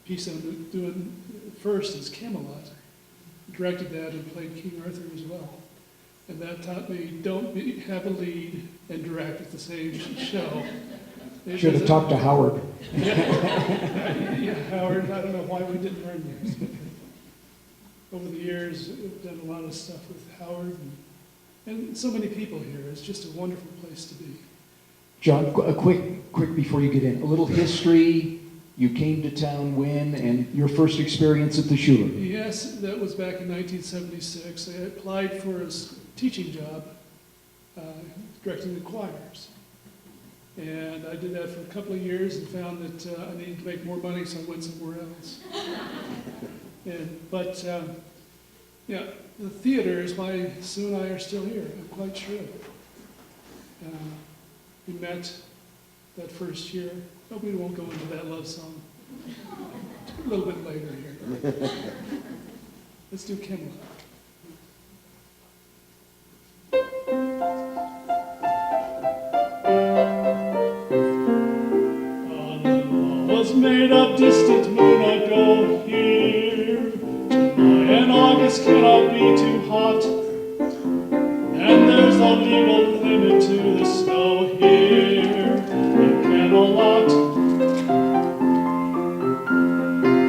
piece I'm doing first is Camelot. Directed that and played King Arthur as well. And that taught me have a lead and direct at the same show. Should have talked to Howard. Yeah, Howard, I don't know why we didn't learn this. Over the years, I've done a lot of stuff with Howard, and and so many people here. It's just a wonderful place to be. John, a quick before you get in, a little history. You came to town when, and your first experience at the Shuler. Yes, that was back in 1976. I applied for a teaching job, directing the choirs. And I did that for a couple of years and found that I needed to make more money, so I went somewhere else. But the theater is why Sue and I are still here. I'm quite sure of it. We met that first year, but we won't go into that love song. A little bit later here. Let's do Camelot. Was made of distant moon I go here. July and August cannot be too hot, and there's no legal limit to the snow here in Camelot.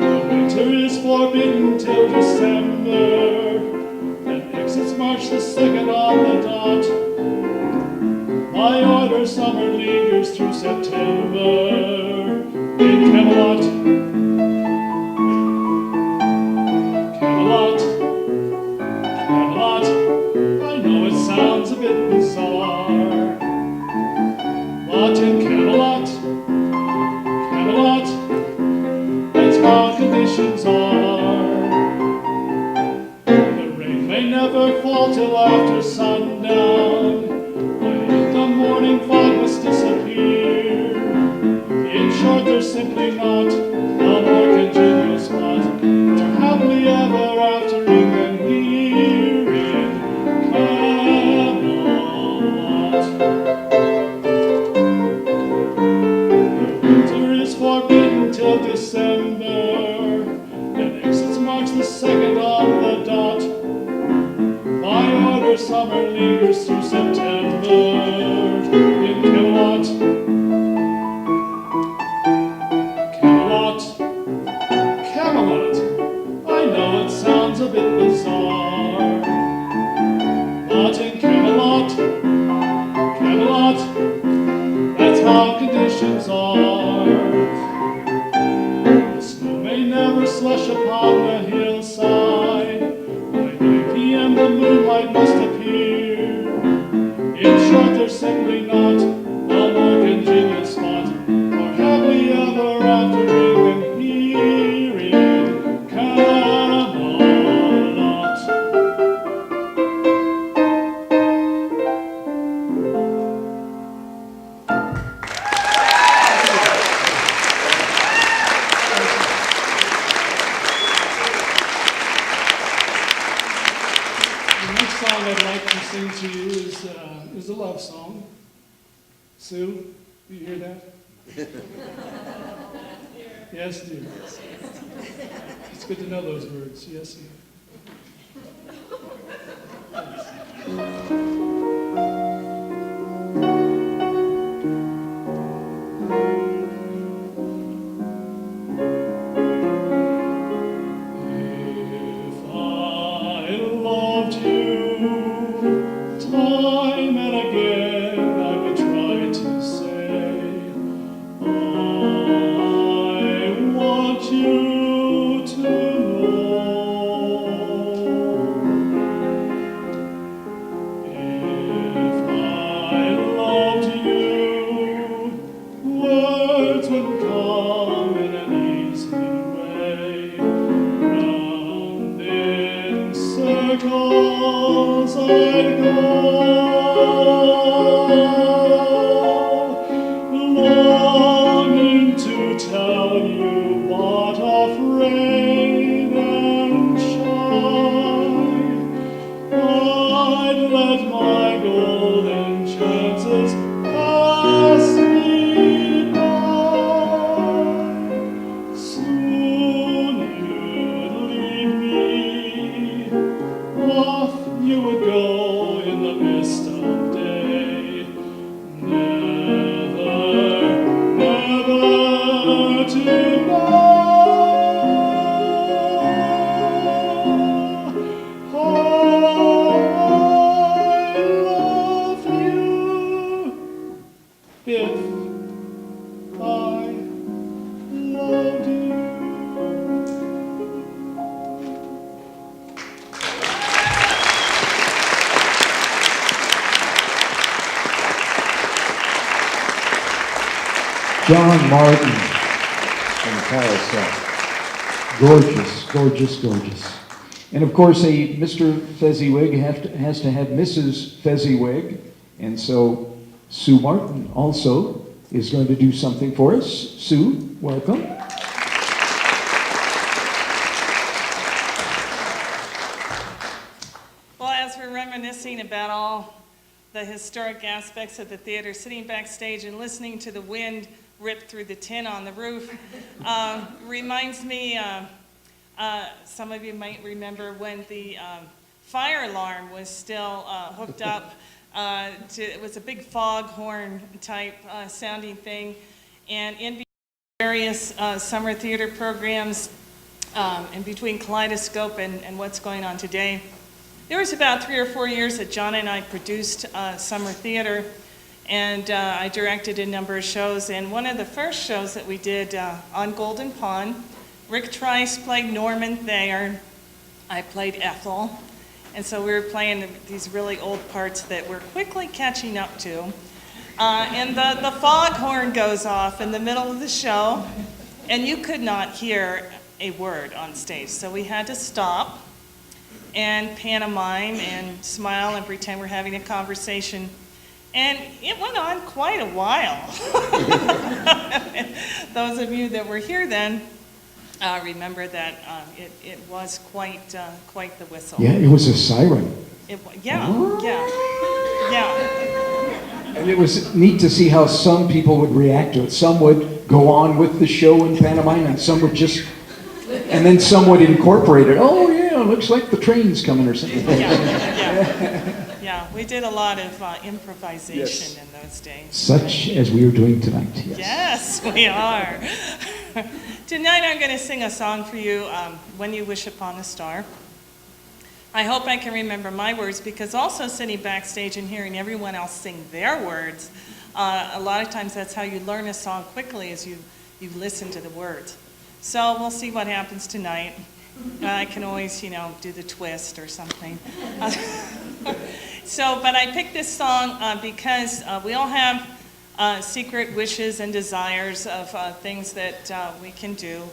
The winter is forbidden till December, and exits March the 2nd on the dot. By order summer lingers through September in Camelot. Camelot, Camelot, I know it sounds a bit bizarre, but in Camelot, Camelot, that's how conditions are. The rain may never fall till after sundown, but in the morning fog must disappear. In short, there's simply not a more congenial spot for happily ever aftering than here in Camelot. The winter is forbidden till December, and exits March the 2nd on the dot. By order, summer lingers through September in Camelot. Camelot, I know it sounds a bit bizarre, but in Camelot, Camelot, that's how conditions are. The snow may never slush upon the hillside, by 9 p.m. the moonlight must appear. In short, there's simply not a more congenial spot for happily ever aftering than here in Camelot. The next song I'd like to sing to you is a love song. Sue, do you hear that? Yes, dear. It's good to know those words. Yes, dear. If I loved you time and again, I would try to say, I want you to know John Martin. And Carousel. Gorgeous, gorgeous, gorgeous. And of course, a Mr. Fezziwig has to have Mrs. Fezziwig. And so Sue Martin also is going to do something for us. Sue, welcome. Well, as we're reminiscing about all the historic aspects of the theater, sitting backstage and listening to the wind rip through the tin on the roof reminds me, some of you might remember when the fire alarm was still hooked up it was a big foghorn type sounding thing, and in various summer theater programs and between Kaleidoscope and what's going on today, there was about 3 or 4 years that John and I produced summer theater, and I directed a number of shows. And one of the first shows that we did on Golden Pond, Rick Trice played Norman Thayer, I played Ethel, and so we were playing these really old parts that we're quickly catching up to. And the foghorn goes off in the middle of the show, and you could not hear a word on stage, so we had to stop and pantomime and smile and pretend we're having a conversation. And it went on quite a while. Those of you that were here then remember that it was quite the whistle. Yeah, it was a siren. Yeah. And it was neat to see how some people would react to it. Some would go on with the show in pantomime, and some would just, and then some would incorporate it. Oh yeah, looks like the train's coming or something. Yeah, we did a lot of improvisation in those days. Such as we are doing tonight, yes. Yes, we are. Tonight I'm going to sing a song for you, When You Wish Upon a Star. I hope I can remember my words, because also sitting backstage and hearing everyone else sing their words, a lot of times that's how you learn a song quickly, is you listen to the words. So we'll see what happens tonight. I can always, do the twist or something. But I picked this song because we all have secret wishes and desires of things that we can do.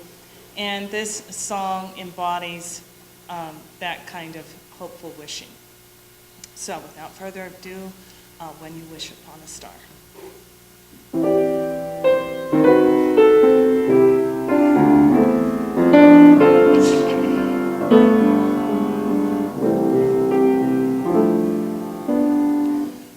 And this song embodies that kind of hopeful wishing. So without further ado, When You Wish Upon a Star.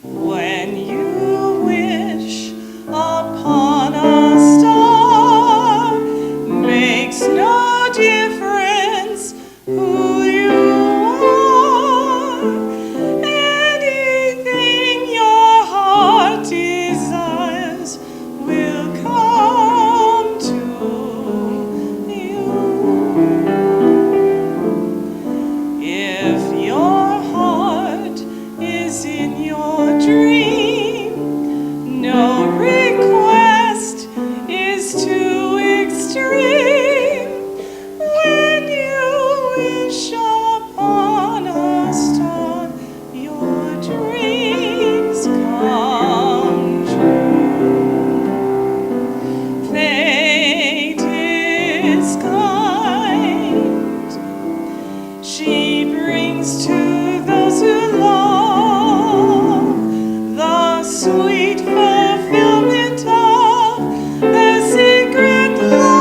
When you wish upon a star, makes no difference who you are. Anything your heart desires will come to you. If your heart is in your dream, no request is too extreme. When you wish upon a star, your dreams come true. Fate is kind. She brings to those who love the sweet fulfillment of their secret longing.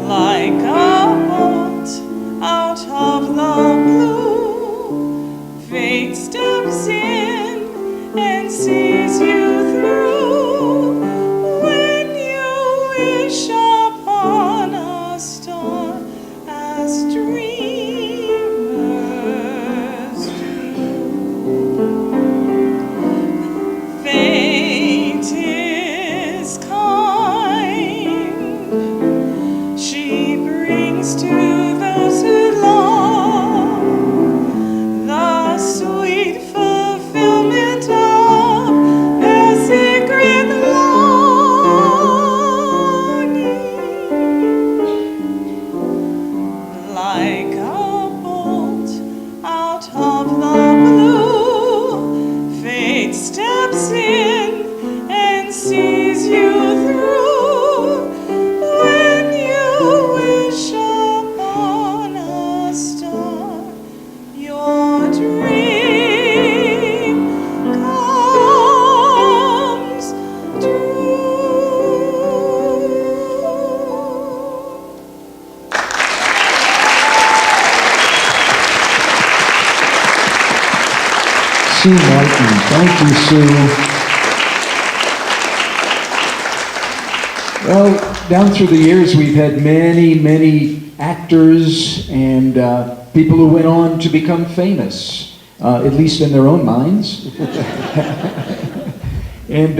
Like a bolt out of the blue, fate steps in and sees you through. When you wish upon a star, as dreamers do. Fate is kind. She brings to those who love the sweet fulfillment of their secret longing. Sue Martin. Thank you, Sue. Well, down through the years, we've had many actors and people who went on to become famous, at least in their own minds. And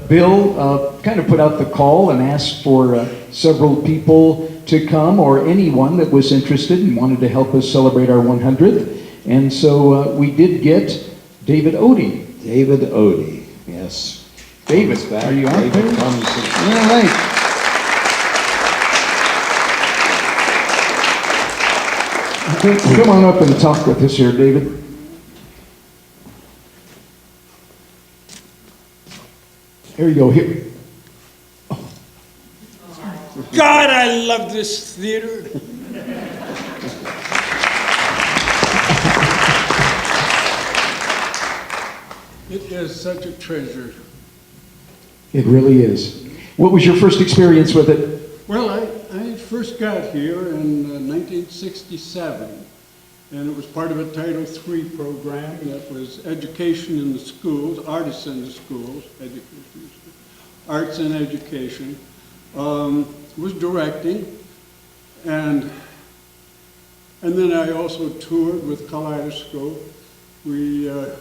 Bill kind of put out the call and asked for several people to come, or anyone that was interested and wanted to help us celebrate our 100th. And so we did get David Odie. David Odie, yes. David, Back. are you out David there? comes All right. Come on up and talk with us here, David. Here you go. Here. God, I love this theater. It is such a treasure. It really is. What was your first experience with it? Well, I first got here in 1967, and it was part of a Title III program that was education in the schools, artists in the schools, arts and education. Was directing, and then I also toured with Kaleidoscope. I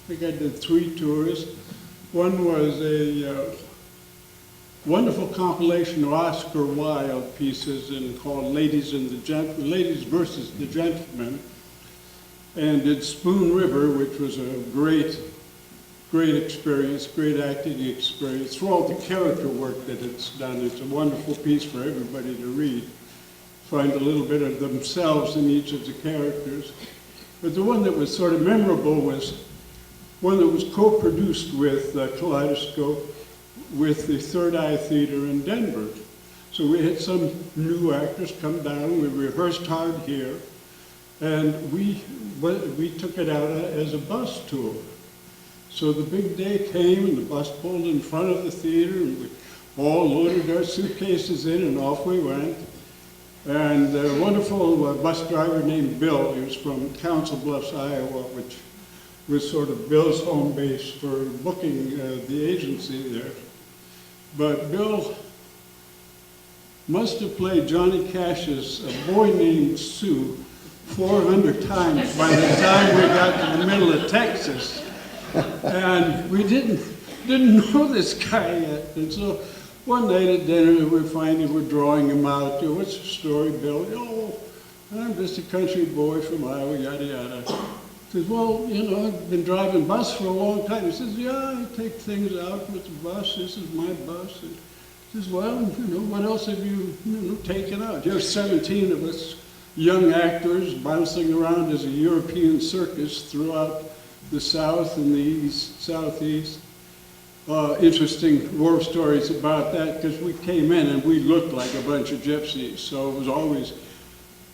think I did 3 tours. One was a wonderful compilation of Oscar Wilde pieces called Ladies versus the Gentlemen, and did Spoon River, which was a great experience, great acting experience. For all the character work that it's done, it's a wonderful piece for everybody to read. Find a little bit of themselves in each of the characters. But the one that was sort of memorable was one that was co-produced with Kaleidoscope with the Third Eye Theater in Denver. So we had some new actors come down, we rehearsed hard here, and we took it out as a bus tour. So the big day came and the bus pulled in front of the theater and we all loaded our suitcases in and off we went. And a wonderful bus driver named Bill, he was from Council Bluffs, Iowa, which was sort of Bill's home base for booking the agency there. But Bill must have played Johnny Cash's A Boy Named Sue 400 times by the time we got to the middle of Texas. And we didn't know this guy yet. And so one night at dinner, we finally were drawing him out. What's the story, Bill? Oh, I'm just a country boy from Iowa, yada, yada. He says, well, I've been driving bus for a long time. He says, yeah, I take things out with the bus. This is my bus. And he says, well, what else have you, taken out? There's 17 of us young actors bouncing around as a European circus throughout the South and the East, Southeast. Interesting war stories about that, because we came in and we looked like a bunch of gypsies. So it was always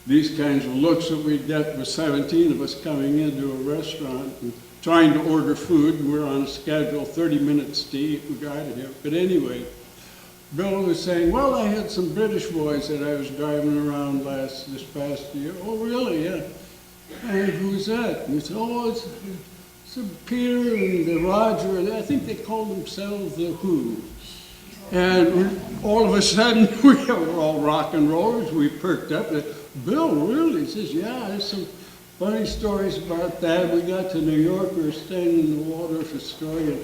these kinds of looks that we'd get with 17 of us coming into a restaurant and trying to order food. And we're on a schedule, 30 minutes to eat. We got here. But anyway, Bill was saying, well, I had some British boys that I was driving around this past year. Oh, really? Yeah. And who's that? And he said, oh, it's Peter and Roger. I think they call themselves the Who. And all of a sudden, we were all rock and rollers. We perked up. Bill, really? He says, yeah, there's some funny stories about that. We got to New York. We were staying in the Waldorf Astoria.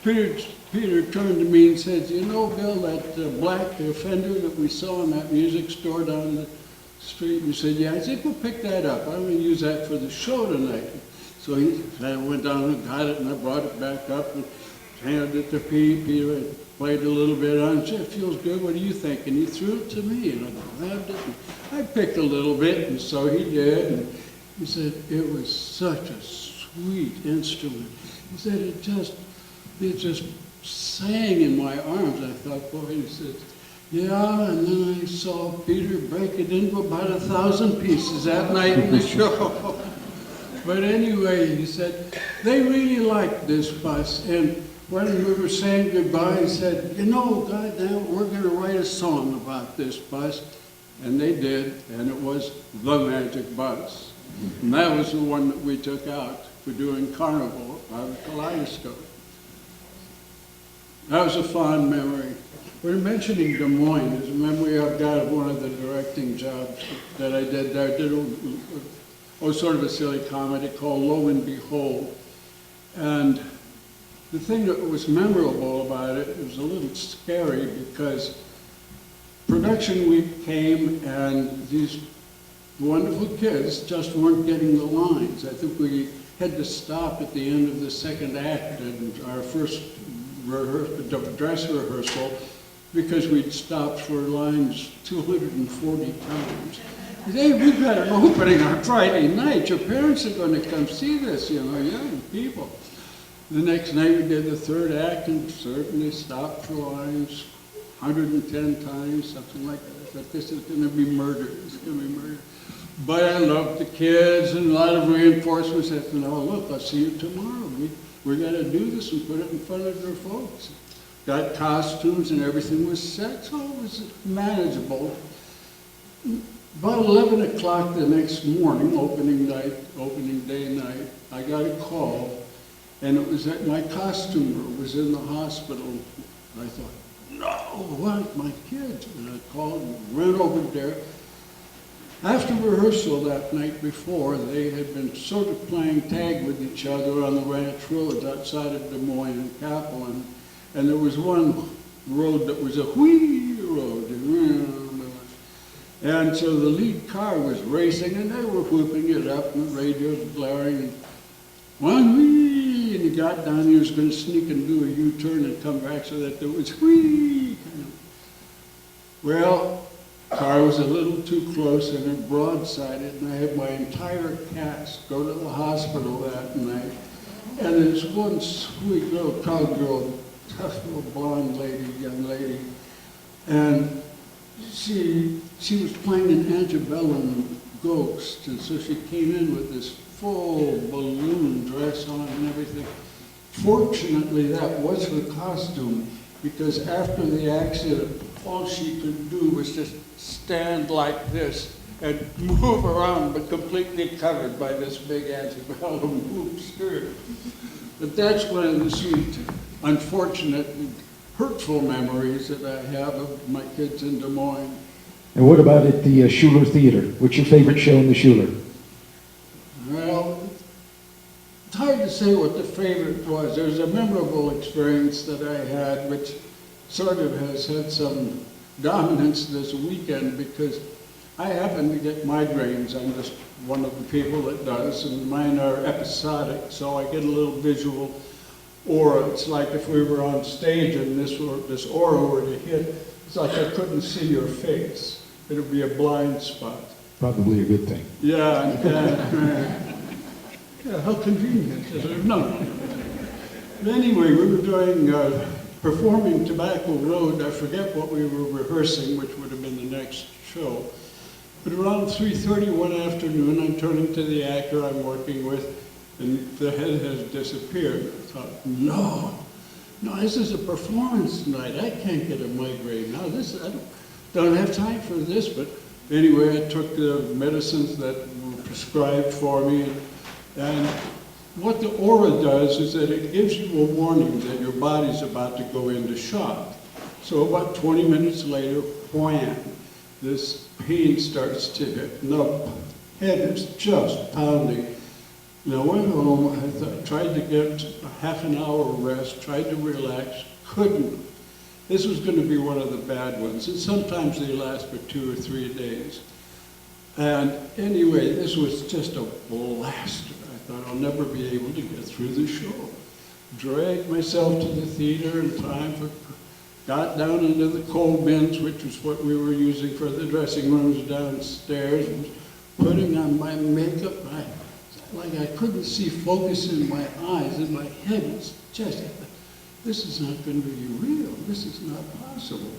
Peter turned to me and said, Bill, that black offender that we saw in that music store down the street? And he said, yeah. I said, go pick that up. I'm going to use that for the show tonight. So I went down and got it, and I brought it back up and handed it to Pete. Peter played a little bit on it. It feels good. What do you think? And he threw it to me, and I grabbed it. And I picked a little bit, and so he did. And he said, it was such a sweet instrument. He said, it just sang in my arms. I thought, boy, he said, yeah, and then I saw Peter break it into about 1,000 pieces that night in the show. But anyway, he said, they really liked this bus. And when we were saying goodbye, he said, goddamn, we're going to write a song about this bus. And they did, and it was The Magic Bus. And that was the one that we took out. We're doing Carnival out of Kaleidoscope. That was a fond memory. We're mentioning Des Moines as a memory I've got of one of the directing jobs that I did there. I did sort of a silly comedy called Lo and Behold. And the thing that was memorable about it, it was a little scary because production week came and these wonderful kids just weren't getting the lines. I think we had to stop at the end of the second act and our first dress rehearsal because we'd stopped for lines 240 times. Hey, we've got an opening on Friday night. Your parents are going to come see this, you know, young people. The next night we did the third act and certainly stopped for lines 110 times, something like that. But this is going to be murder. It's going to be murder. But I loved the kids and a lot of reinforcements. I said, oh, look, I'll see you tomorrow. We're going to do this and put it in front of their folks. Got costumes and everything was set, so it was manageable. About 11 o'clock the next morning, opening day night, I got a call, and it was that my costumer was in the hospital. I thought, no, what, my kids? And I called and ran over there. After rehearsal that night before, they had been sort of playing tag with each other on the ranch roads outside of Des Moines and Capitol, and there was one road that was a whee road. And so the lead car was racing, and they were whooping it up, and the radio was blaring, and one whee, and he got down, he was going to sneak and do a U-turn and come back so that there was whee. Well, the car was a little too close, and it broadsided, and I had my entire cast go to the hospital that night. And this one sweet little cowgirl, tough little blonde lady, young lady, and she was playing an antebellum ghost, and so she came in with this full balloon dress on and everything. Fortunately, that was her costume, because after the accident, all she could do was just stand like this and move around, but completely covered by this big antebellum hoop skirt. But that's one of the sweet, unfortunate, hurtful memories that I have of my kids in Des Moines. And what about at the Shuler Theater? What's your favorite show in the Shuler? Well, it's hard to say what the favorite was. There's a memorable experience that I had, which sort of has had some dominance this weekend because I happen to get migraines. I'm just one of the people that does, and mine are episodic, so I get a little visual aura. It's like if we were on stage and this aura were to hit, it's like I couldn't see your face. It would be a blind spot. Probably a good thing. Yeah, yeah, how convenient is it? No. Anyway, we were doing performing Tobacco Road. I forget what we were rehearsing, which would have been the next show. But around 3:30 one afternoon, I'm turning to the actor I'm working with, and the head has disappeared. I thought, no, this is a performance tonight. I can't get a migraine now. I don't have time for this. But anyway, I took the medicines that were prescribed for me, and what the aura does is that it gives you a warning that your body's about to go into shock. So about 20 minutes later, wham, this pain starts to hit, and the head is just pounding. Now, I went home, I tried to get a half an hour rest, tried to relax, couldn't. This was going to be one of the bad ones, and sometimes they last for 2 or 3 days. And anyway, this was just a blast. I thought I'll never be able to get through the show. Dragged myself to the theater in time got down into the coal bins, which was what we were using for the dressing rooms downstairs, and putting on my makeup. Like I couldn't see focus in my eyes, and my head was just, this is not going to be real. This is not possible.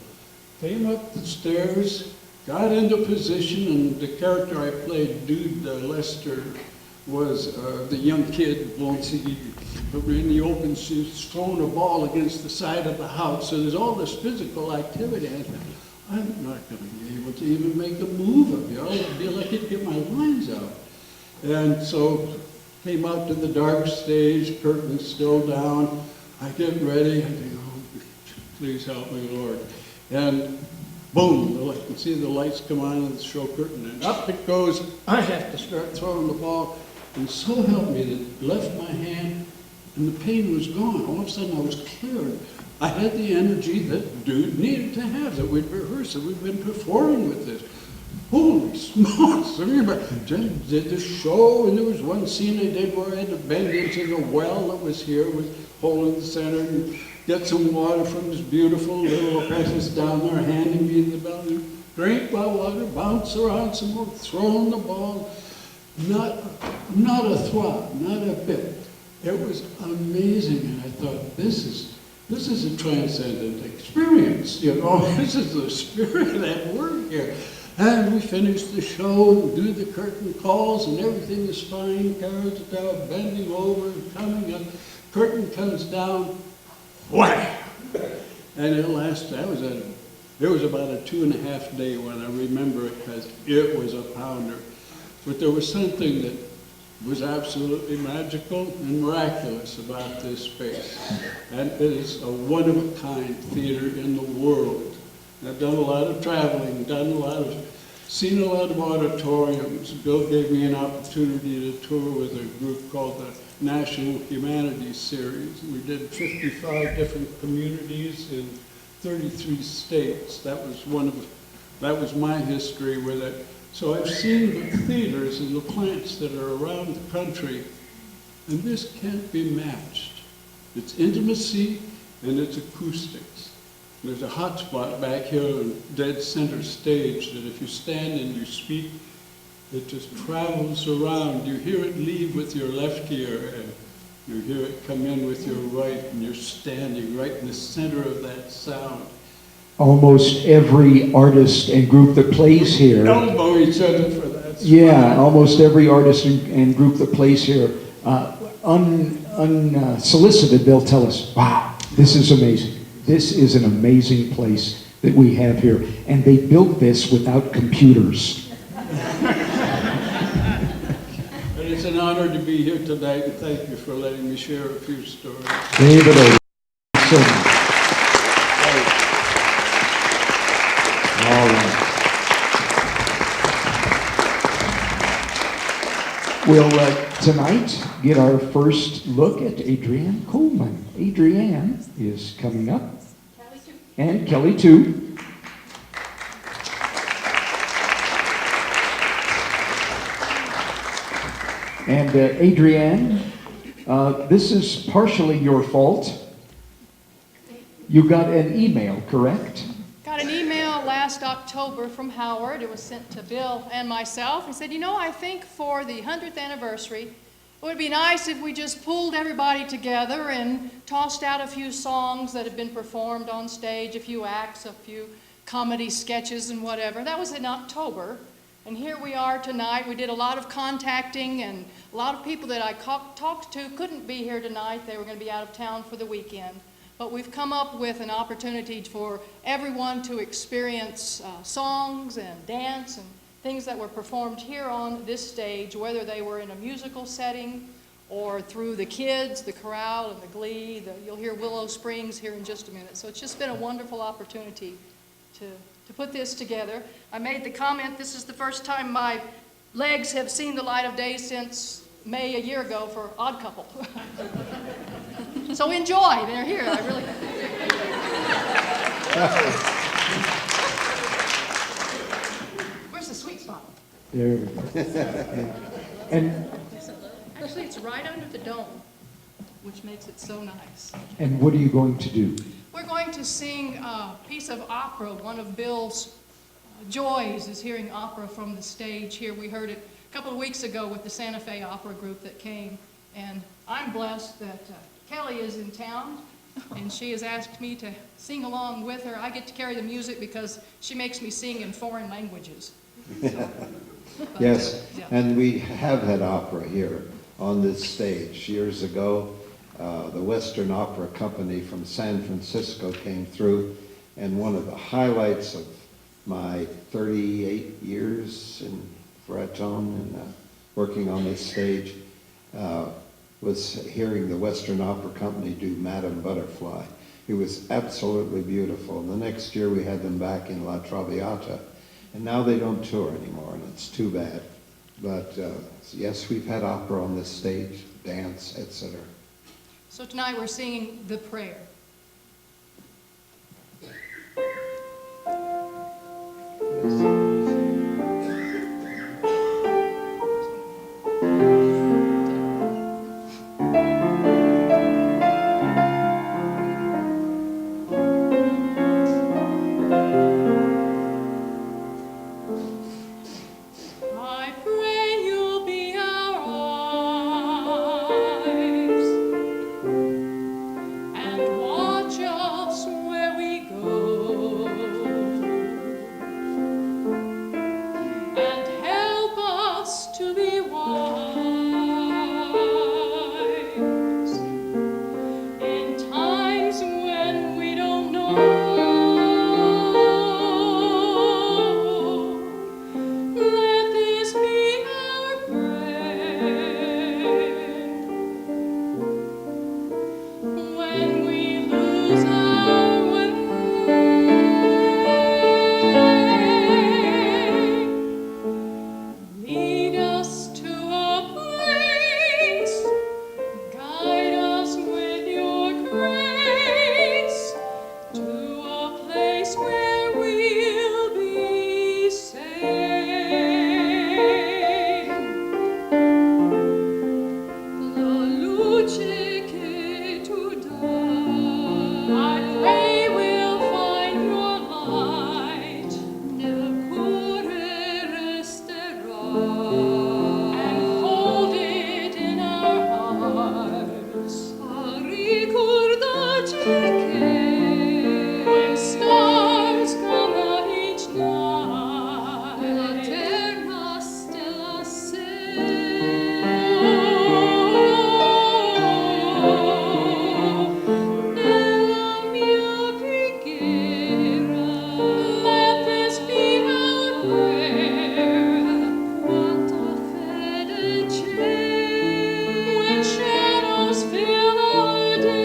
Came up the stairs, got into position, and the character I played, Dude Lester, was the young kid, in the open, she's throwing a ball against the side of the house. So there's all this physical activity. I thought, I'm not going to be able to even make a move of it. I'll be like to get my lines out. And so Came out to the dark stage, curtain's still down. I get ready, I think, oh, please help me, Lord. And boom, you can see the lights come on in the show curtain, and up it goes. I have to start throwing the ball, and so help me that it left my hand, and the pain was gone. All of a sudden, I was cleared. I had the energy that dude needed to have, that we'd rehearsed, that we've been performing with this. Holy smokes! I mean, just did the show, and there was one scene I did where I had to bend into the well that was here with a hole in the center and get some water from this beautiful little apprentice down there handing me the belly. Drink my water, bounce around some more, throwing the ball. Not a throb, not a bit. It was amazing, and I thought, this is a transcendent experience, you know. This is the spirit at work here. And we finished the show and do the curtain calls, and everything is fine. Carriage down, bending over and coming up. Curtain comes down, wham! And it lasted. It was about a 2.5 day one. I remember it because it was a pounder. But there was something that was absolutely magical and miraculous about this space. And it is a one-of-a-kind theater in the world. I've done a lot of traveling, seen a lot of auditoriums. Bill gave me an opportunity to tour with a group called the National Humanities Series. We did 55 different communities in 33 states. That was my history with it. So I've seen the theaters and the plants that are around the country, and this can't be matched. It's intimacy and it's acoustics. There's a hot spot back here in dead center stage that if you stand and you speak, it just travels around. You hear it leave with your left ear, and you hear it come in with your right, and you're standing right in the center of that sound. Almost every artist and group that plays here. Elbow each other for that. Yeah, almost every artist and group that plays here, unsolicited, they'll tell us, wow, this is amazing. This is an amazing place that we have here. And they built this without computers. And it's an honor to be here tonight, and thank you for letting me share a few stories. David, so much. All right. We'll tonight get our first look at Adrienne Coleman. Adrienne is coming up. Kelly too. And Kelly too. And Adrienne, this is partially your fault. You got an email, correct? Got an email last October from Howard. It was sent to Bill and myself. He said, you know, I think for the 100th anniversary, it would be nice if we just pulled everybody together and tossed out a few songs that have been performed on stage, a few acts, a few comedy sketches and whatever. That was in October. And here we are tonight. We did a lot of contacting, and a lot of people that I talked to couldn't be here tonight. They were going to be out of town for the weekend. But we've come up with an opportunity for everyone to experience songs and dance and things that were performed here on this stage, whether they were in a musical setting or through the kids, the chorale and the glee. You'll hear Willow Springs here in just a minute. So it's just been a wonderful opportunity to put this together. I made the comment, this is the first time my legs have seen the light of day since May a year ago for Odd Couple. So enjoy, they're here, I really. Where's the sweet spot? There we go. And Actually, it's right under the dome, which makes it so nice. what are you going to do? We're going to sing a piece of opera. One of Bill's joys is hearing opera from the stage here. We heard it a couple of weeks ago with the Santa Fe Opera Group that came. And I'm blessed that Kelly is in town, and she has asked me to sing along with her. I get to carry the music because she makes me sing in foreign languages. So, Yes, yeah. and we have had opera here on this stage. Years ago, the Western Opera Company from San Francisco came through, and one of the highlights of my 38 years in Raton and working on this stage, was hearing the Western Opera Company do Madame Butterfly. It was absolutely beautiful. And the next year we had them back in La Traviata, and now they don't tour anymore, and it's too bad. But yes, we've had opera on this stage, dance, etc. So tonight we're singing The Prayer. I pray you'll be our eyes and watch us where we go and help us to be wise in times when we don't know. Let this be our prayer when we lose our way. Lead us to a place, guide us with your grace, to a place where we'll be safe. La luce che tu dai, I pray we'll find your light, nel cuore resterà, and hold it in our hearts. Ricordaci che when stars come out each night, l'eterna stella nella mia preghiera, let this be our prayer. Quanta fede c'è when shadows fill our day.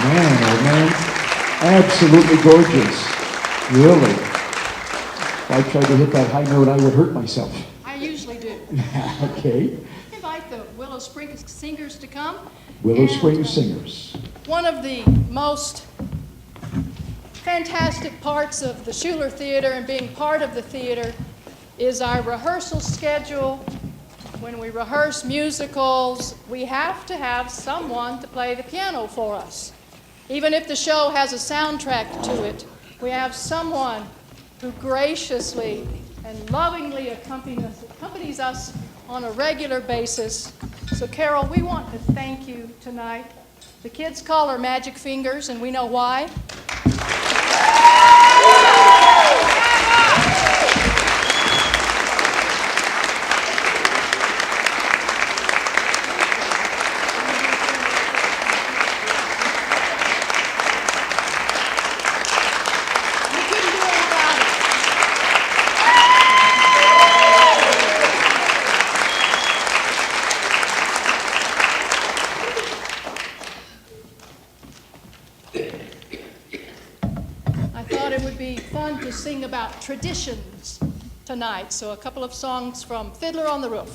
Man, oh man, absolutely gorgeous. Really. If I tried to hit that high note, I would hurt myself. I usually do. Okay. Invite the Willow Springs Singers to come. Willow And, Springs Singers. One of the most fantastic parts of the Shuler Theater and being part of the theater is our rehearsal schedule. When we rehearse musicals, we have to have someone to play the piano for us. Even if the show has a soundtrack to it, we have someone who graciously and lovingly accompanies us on a regular basis. So Carol, we want to thank you tonight. The kids call her Magic Fingers, and we know why. I thought it would be fun to sing about traditions tonight, so a couple of songs from Fiddler on the Roof.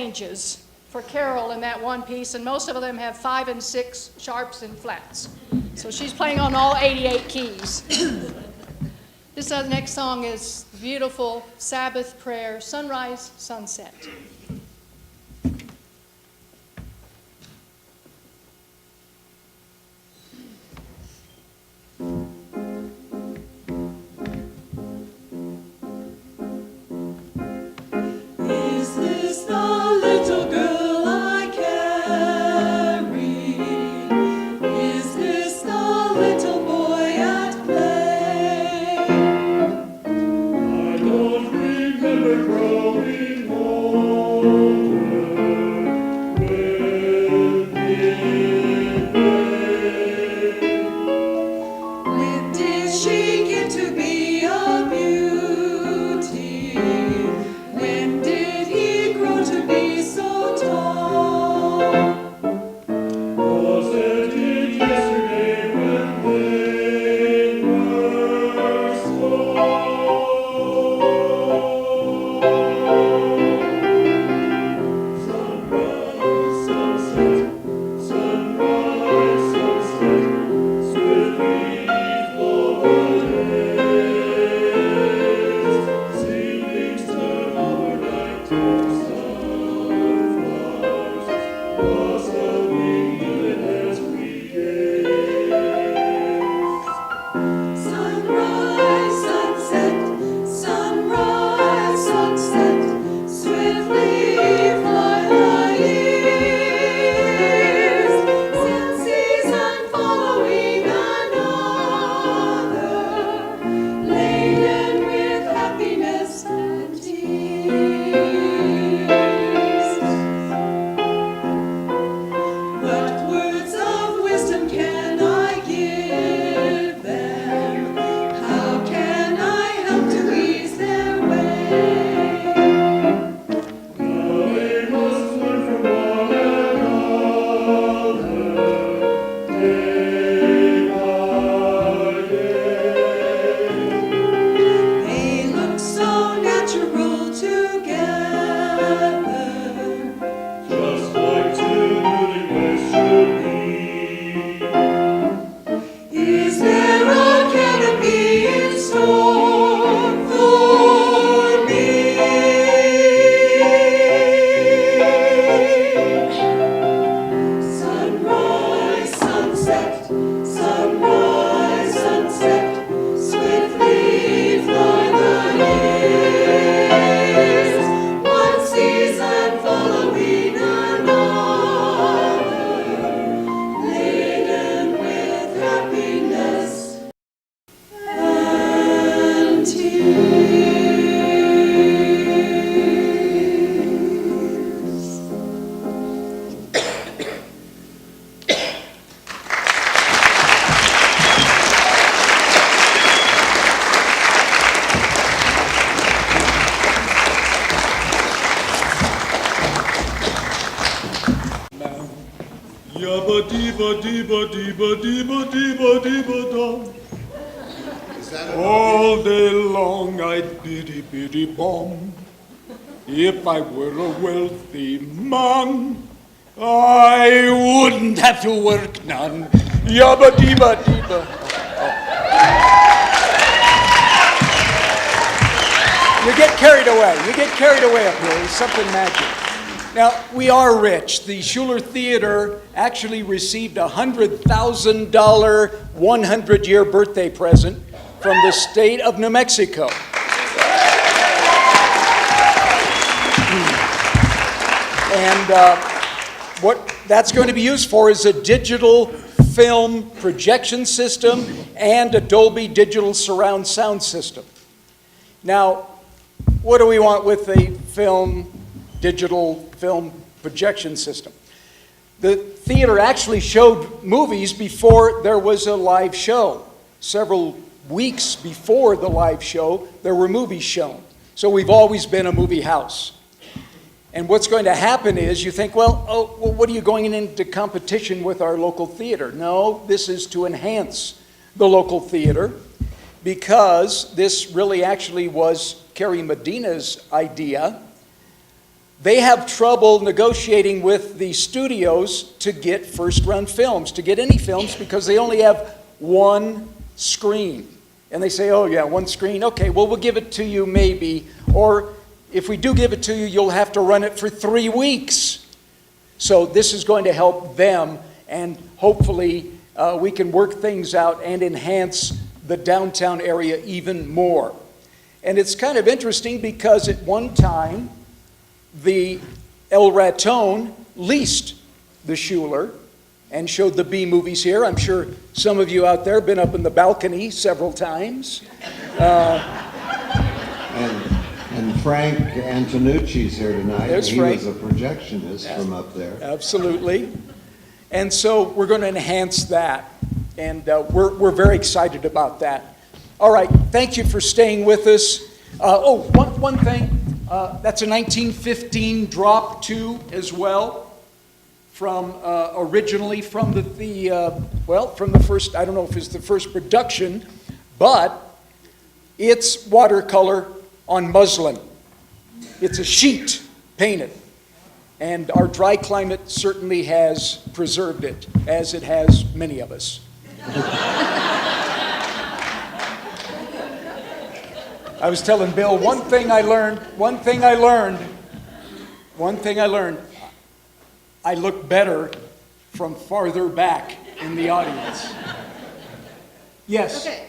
changes for Carol in that one piece, and most of them have 5 and 6 sharps and flats. So she's playing on all 88 keys. This next song is beautiful Sabbath prayer, Sunrise, Sunset. Is this the little girl I carry? Is this the little boy at play? I don't remember growing older. When did they? When did she get to be a beauty? When did he grow to be so tall? Was it yesterday when they were small? Sunrise, sunset, sunrise, sunset, swiftly flow the days. Seedlings turn overnight to sunflowers, blossoming even as we gaze. Sunrise, sunset, sunrise, sunset, swiftly fly the years. One season following another, laden with happiness and tears. What words of wisdom can I give them? How can I help to ease their way? Now they must learn from one another, day by day. They look so natural together, just like two newlyweds should be. Is there a canopy in store for me? Sunrise, sunset, sunrise, sunset, swiftly fly the years. One season following another, laden with happiness and tears. Yabba dibba dibba dibba dibba dibba dibba dum. All day long I'd biddy biddy bomb. If I were a wealthy man, I wouldn't have to work none. Yabba dibba dibba. You get carried away. You get carried away up here. There's something magic. Now, we are rich. The Shuler Theater actually received a $100,000 100-year birthday present from the state of New Mexico. And what that's going to be used for is a digital film projection system and a Dolby digital surround sound system. Now, what do we want with a digital film projection system? The theater actually showed movies before there was a live show. Several weeks before the live show, there were movies shown. So we've always been a movie house. And what's going to happen is you think, well, what are you going into competition with our local theater? No, this is to enhance the local theater, because this really actually was Carrie Medina's idea. they have trouble negotiating with the studios to get first-run films, to get any films, because they only have one screen. And they say, oh yeah, one screen, okay, well, we'll give it to you maybe, or if we do give it to you, you'll have to run it for 3 weeks. So this is going to help them, and hopefully we can work things out and enhance the downtown area even more. And it's kind of interesting because at one time, the El Raton leased the Shuler and showed the B movies here. I'm sure some of you out there have been up in the balcony several times. And Frank Antonucci's here tonight. There's he Frank. was a projectionist from up there. Absolutely. And so we're going to enhance that. And we're very excited about that. All right, thank you for staying with us. One thing. That's a 1915 drop too as well, from originally from the first, I don't know if it's the first production, but it's watercolor on muslin. It's a sheet painted, and our dry climate certainly has preserved it, as it has many of us. I was telling Bill, one thing I learned, I look better from farther back in the audience. Yes? Okay,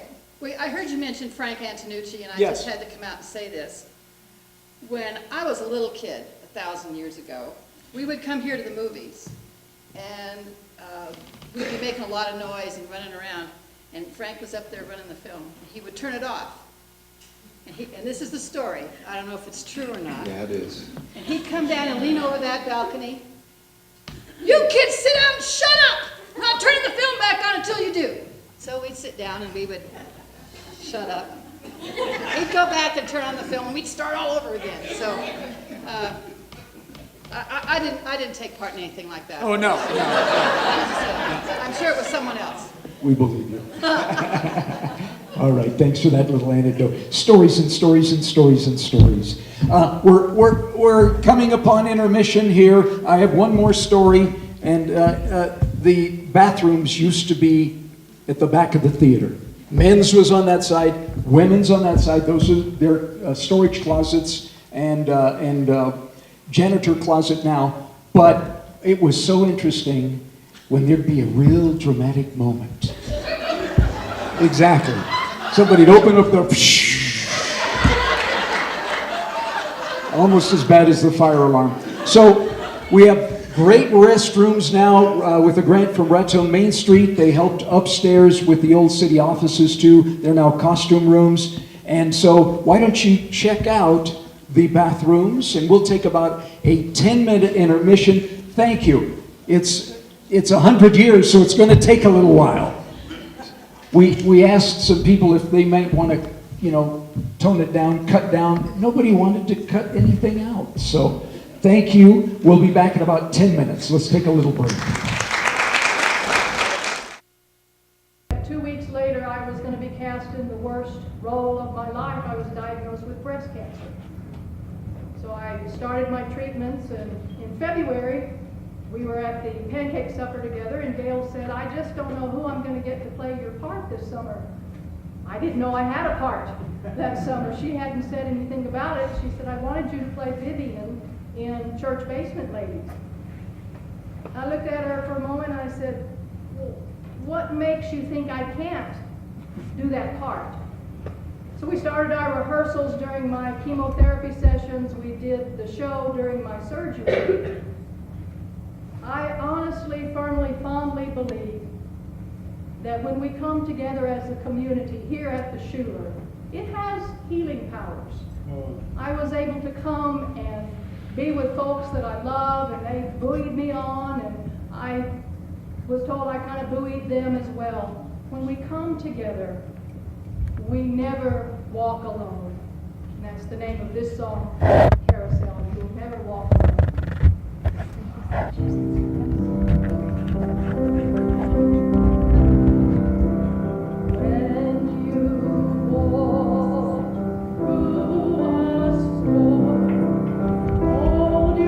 I heard you mention Frank Antonucci, and I Yes. just had to come out and say this. When I was a little kid, 1,000 years ago, we would come here to the movies, and we'd be making a lot of noise and running around, and Frank was up there running the film. He would turn it off. And this is the story. I don't know if it's true or not. Yeah, it is. And he'd come down and lean over that balcony. You kids sit down and shut up! I'm not turning the film back on until you do. So we'd sit down and we would shut up. He'd go back and turn on the film and we'd start all over again. So I didn't take part in anything like that. Oh, no. I'm sure it was someone else. We believe you. All right, thanks for that little anecdote. Stories and stories and stories and stories. We're coming upon intermission here. I have one more story, and the bathrooms used to be at the back of the theater. Men's was on that side, women's on that side. Those are their storage closets and janitor closet now. But it was so interesting when there'd be a real dramatic moment. Exactly. Somebody'd open up the... Almost as bad as the fire alarm. So we have great restrooms now with a grant from Raton Main Street. They helped upstairs with the old city offices too. They're now costume rooms. And so why don't you check out the bathrooms, and we'll take about a 10-minute intermission. Thank you. It's 100 years, so it's going to take a little while. We asked some people if they might want to, tone it down, cut down. Nobody wanted to cut anything out. So thank you. We'll be back in about 10 minutes. Let's take a little break. 2 weeks later, I was going to be cast in the worst role of my life. I was diagnosed with breast cancer. So I started my treatments, and in February, we were at the pancake supper together, and Gail said, I just don't know who I'm going to get to play your part this summer. I didn't know I had a part that summer. She hadn't said anything about it. She said, I wanted you to play Vivian in Church Basement Ladies. I looked at her for a moment, and I said, well, what makes you think I can't do that part? So we started our rehearsals during my chemotherapy sessions. We did the show during my surgery. I honestly, firmly, fondly believe that when we come together as a community here at the Shuler, it has healing powers. I was able to come and be with folks that I love, and they buoyed me on, and I was told I kind of buoyed them as well. When we come together, we never walk alone. And that's the name of this song, Carousel. You'll never walk alone. Hold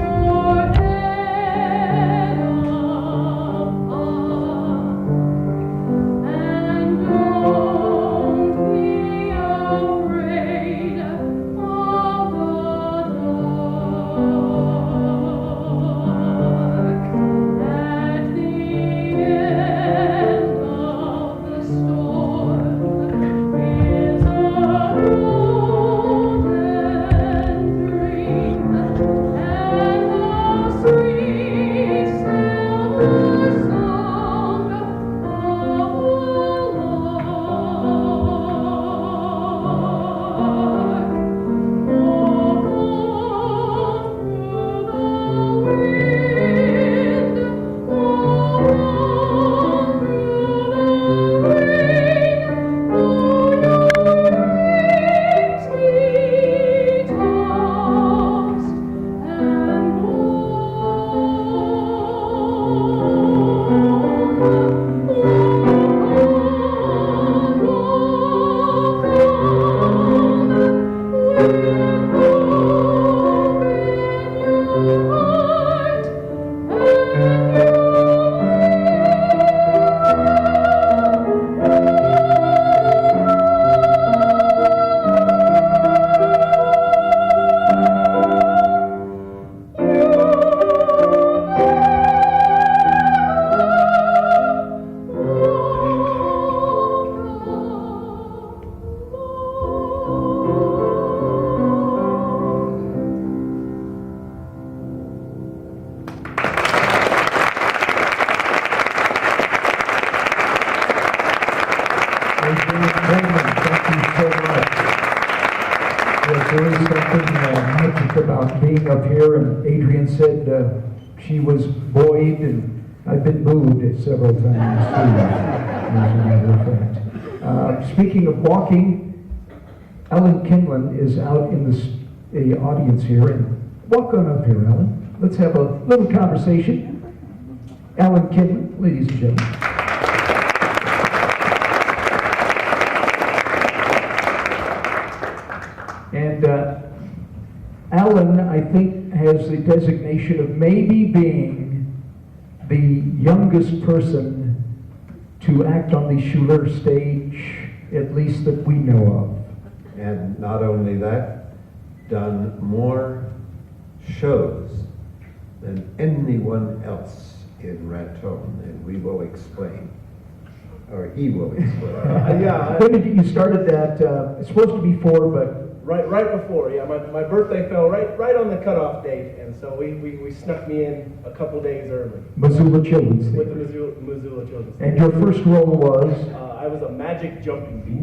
Adrian Coleman, thank you so much. Yes, there is something magic about being up here, and Adrian said she was buoyed, and I've been booed several times too, as a matter of fact. Speaking of walking, Ellen Kinlan is out in the audience here, and walk on up here, Ellen. Let's have a little conversation. Ellen Kinlan, ladies and gentlemen. And Alan, I think, has the designation of maybe being the youngest person to act on the Shuler stage, at least that we know of. And not only that, done more shows than anyone else in Raton, and we will explain. Or he will explain. When did you started that? It's supposed to be 4, but Right before, yeah. My birthday fell right on the cutoff date, and so we snuck me in a couple days early. Missoula Children's With Theater. the Missoula Children's And your first role was? I was a magic jumping bee.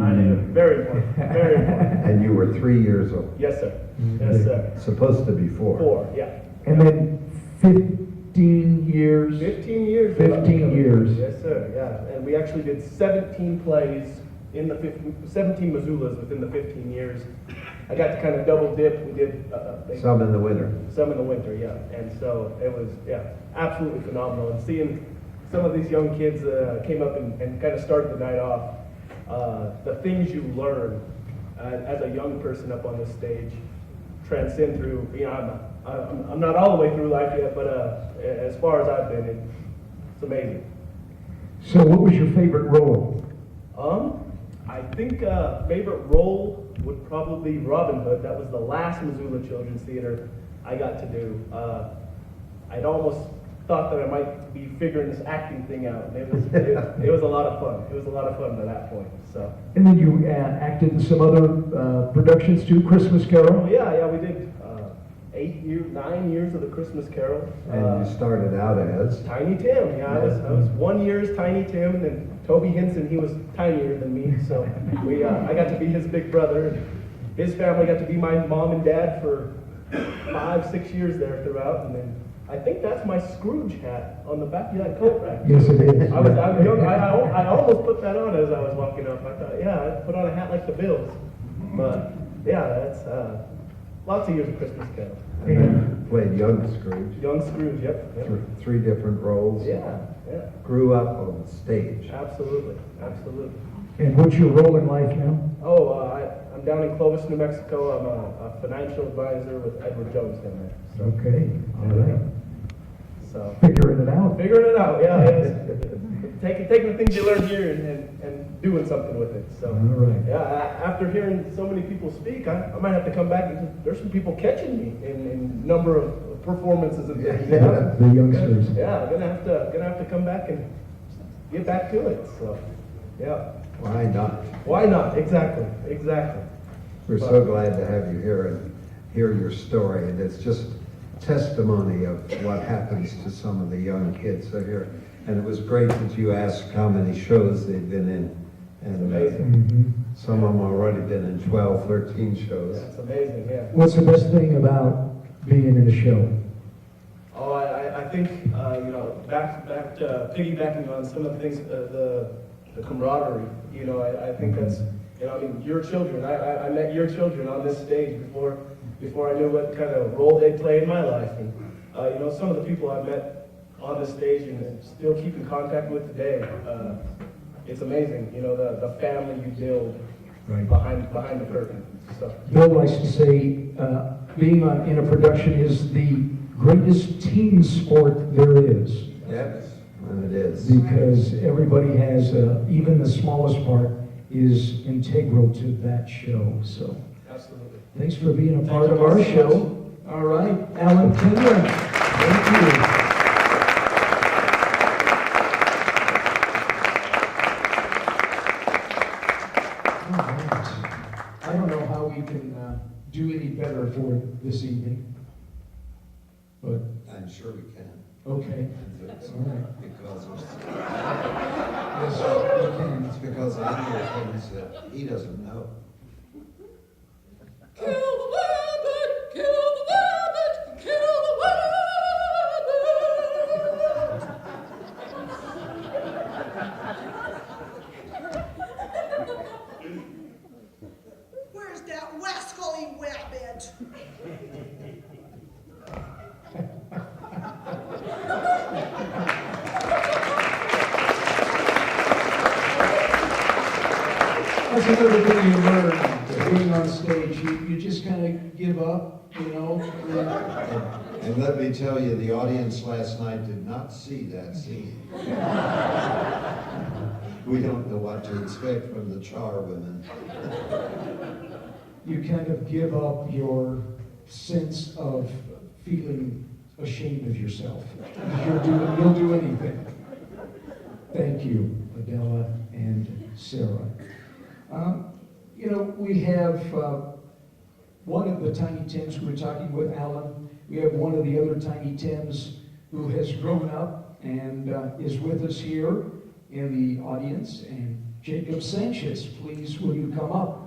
I knew, very important, very important. And you were 3 years old. Yes, sir. Yes, sir. Supposed to be 4. 4, yeah. And then 15 years? 15 years. 15 years. Yes, sir, yeah. And we actually did 17 plays in the 17 Missoulas within the 15 years. I got to kind of double dip. We did Some in the winter. Some in the winter, yeah. And so it was, yeah, absolutely phenomenal. And seeing some of these young kids came up and kind of started the night off, the things you learn as a young person up on this stage transcend through, you know, I'm not all the way through life yet, but as far as I've been, it's amazing. So what was your favorite role? I think favorite role would probably be Robin Hood. That was the last Missoula Children's Theater I got to do. I'd almost thought that I might be figuring this acting thing out. And it was a lot of fun. It was a lot of fun at that point. So. And then you acted in some other productions too, Christmas Carol? Oh, yeah, we did 9 years of the Christmas Carol. And you started out as? Tiny Tim, yeah. I was 1 year as Tiny Tim, and then Toby Henson, he was tinier than me, so I got to be his big brother. And his family got to be my mom and dad for 5-6 years there throughout, and then I think that's my Scrooge hat on the back of that coat rack. Yes, it is. I was young. I almost put that on as I was walking up. I thought, yeah, I'd put on a hat like the Bills. But yeah, that's lots of years of Christmas Carol. And played young Scrooge. Young Scrooge, yep. 3 different roles. Yeah. Grew up on the stage. Absolutely. And what's your role in life now? I'm down in Clovis, New Mexico. I'm a financial advisor with Edward Jones down there. So. Okay, all right. So Figuring it out. Yeah. Taking the things you learn here and doing something with it. So. All right. Yeah. After hearing so many people speak, I might have to come back and there's some people catching me in number of performances and things. Yeah, the youngsters. Yeah, gonna have to come back and get back to it. So, yeah. Why not? Why not? Exactly. We're so glad to have you here and hear your story, and it's just testimony of what happens to some of the young kids that are here. And it was great that you asked how many shows they've been in. And amazing. Some of them already been in 12, 13 shows. That's amazing, yeah. What's the best thing about being in a show? Oh, I think, back piggybacking on some of the things, the camaraderie, I think that's, your children, I met your children on this stage before I knew what kind of role they'd play in my life. And, some of the people I met on this stage and still keep in contact with today, it's amazing, the family you build behind the curtain. So. Bill likes to say being in a production is the greatest team sport there is. Yes, and it is. Because everybody has, even the smallest part is integral to that show. So, absolutely. Thanks for being a part of our show. All right, Alan Kinlan. Thank you. I don't know how we can do any better for this evening, but I'm sure we can. Okay. It's all right. because Yes, we can. it's because those animal things that he doesn't know. Kill the rabbit, kill the rabbit, kill the rabbit. Where's that rascally rabbit? That's another thing you learn being on stage. You just kind of give up, you know. And let me tell you, the audience last night did not see that scene. We don't know what to expect from the char women. You kind of give up your sense of feeling ashamed of yourself. You'll do anything. Thank you, Adela and Sarah. You know, we have one of the Tiny Tims we were talking with, Alan. We have one of the other Tiny Tims who has grown up and is with us here in the audience. And Jacob Sanchez, please, will you come up?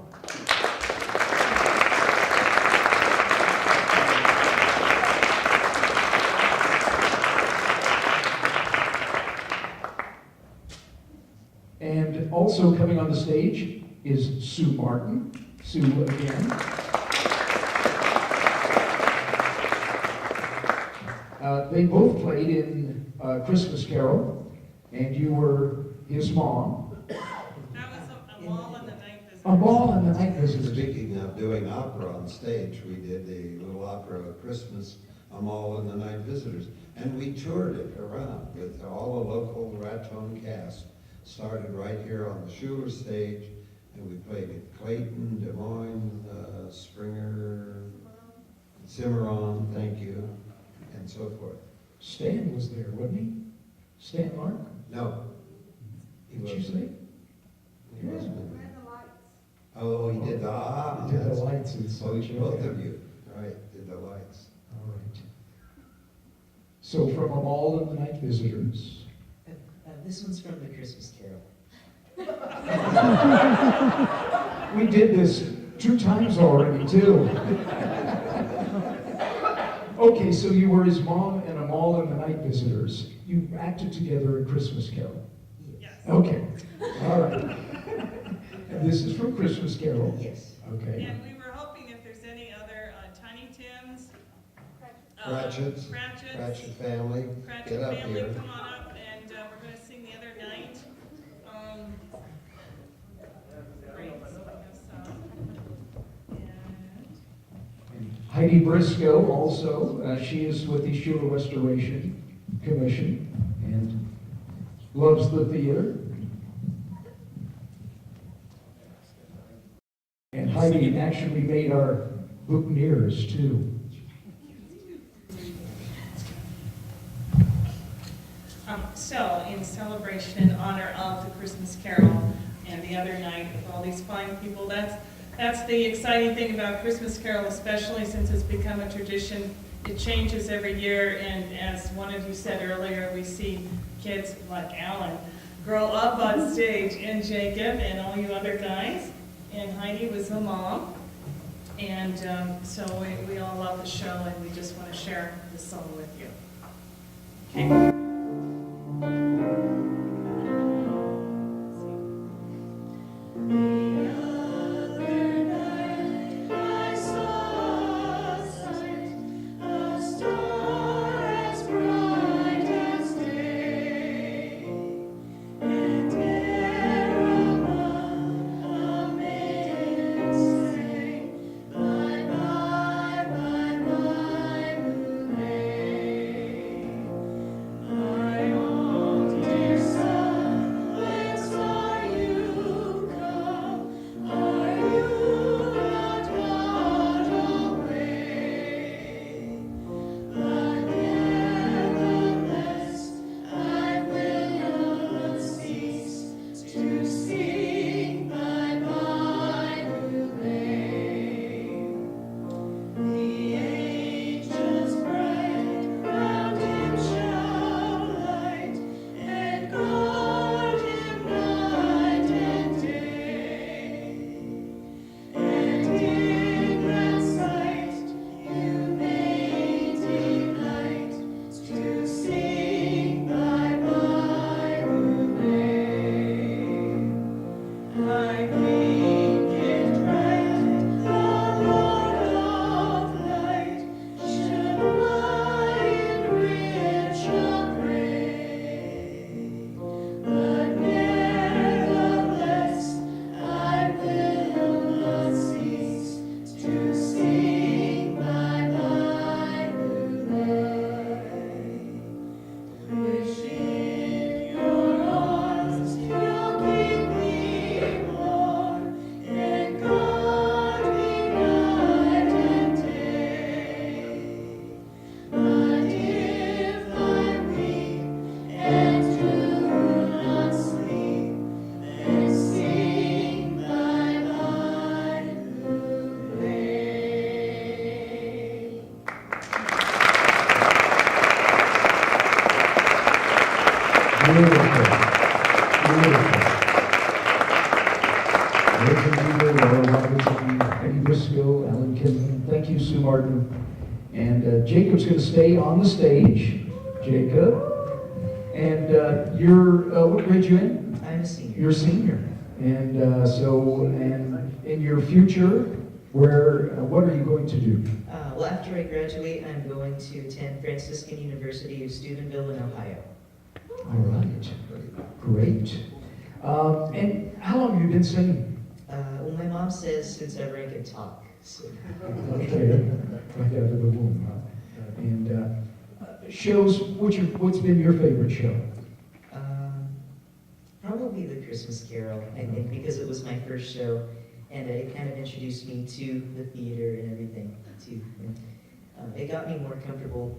And also coming on the stage is Sue Martin. Sue again. They both played in Christmas Carol, and you were his mom. That was a ball in the night visit. A ball in the night visit. Speaking of doing opera on stage, we did the little opera of Christmas, A Mall and the Night Visitors, and we toured it around with all the local Raton cast. Started right here on the Shuler stage, and we played at Clayton, Des Moines, Springer, Cimarron, thank you, and so forth. Stan was there, wasn't he? Stan Mark? No. He Did you wasn't. say? He wasn't. Oh, he did the, He did the that's- lights and Oh, such. both of you, right, did the lights. All right. So from A Mall and the Night Visitors. This one's from the Christmas Carol. We did this 2 times already, too. Okay, so you were his mom in A Mall and the Night Visitors. You acted together in Christmas Carol. Yes. Okay, all right. And this is from Christmas Carol. Yes. Okay. And we were hoping if there's any other Tiny Tims. Cratchits, Cratchits. Cratchit family, Cratchit get up family, here. come on up, and we're going to sing the other night. Great, so we have some. And Heidi Briscoe also, she is with the Shuler Restoration Commission and loves the theater. And Heidi actually made our boutonnieres too. So, in celebration in honor of the Christmas Carol and the other night with all these fine people, that's the exciting thing about Christmas Carol, especially since it's become a tradition. It changes every year, and as one of you said earlier, we see kids like Alan grow up on stage, and Jacob and all you other guys, and Heidi was the mom. And so we all love the show, and we just want to share this song with you. Okay. Bye, bye, bye, bye, bye, bye. pardon. And Jacob's going to stay on the stage. Jacob. And what grade you in? I'm a senior. You're a senior. And and in your future, what are you going to do? Well, after I graduate, I'm going to attend Franciscan University of Steubenville in Ohio. All right. Great. And how long have you been singing? Well, my mom says since ever I can talk. So. Okay. Right out of the womb, huh? And shows, what's been your favorite show? Probably The Christmas Carol, I think, because it was my first show, and it kind of introduced me to the theater and everything, too. And, it got me more comfortable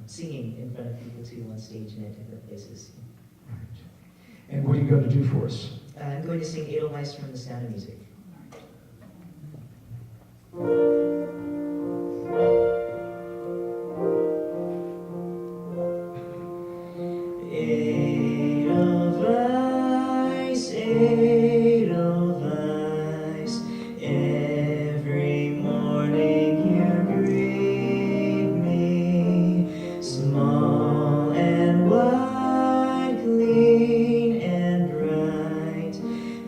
singing in front of people, too, on stage and at different places. And what are you going to do for us? I'm going to sing Edelweiss from The Sound of Music. Edelweiss, Edelweiss, every morning you greet me, small and white, clean and bright,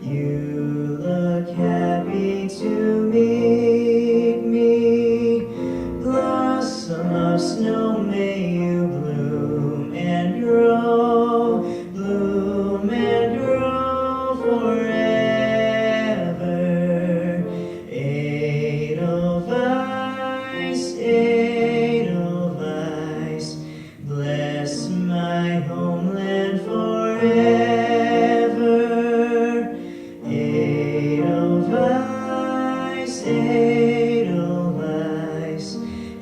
you look happy to meet me, blossom of snow, may you bloom and grow, bloom and grow forever. Edelweiss, Edelweiss, bless my homeland forever. Edelweiss, Edelweiss,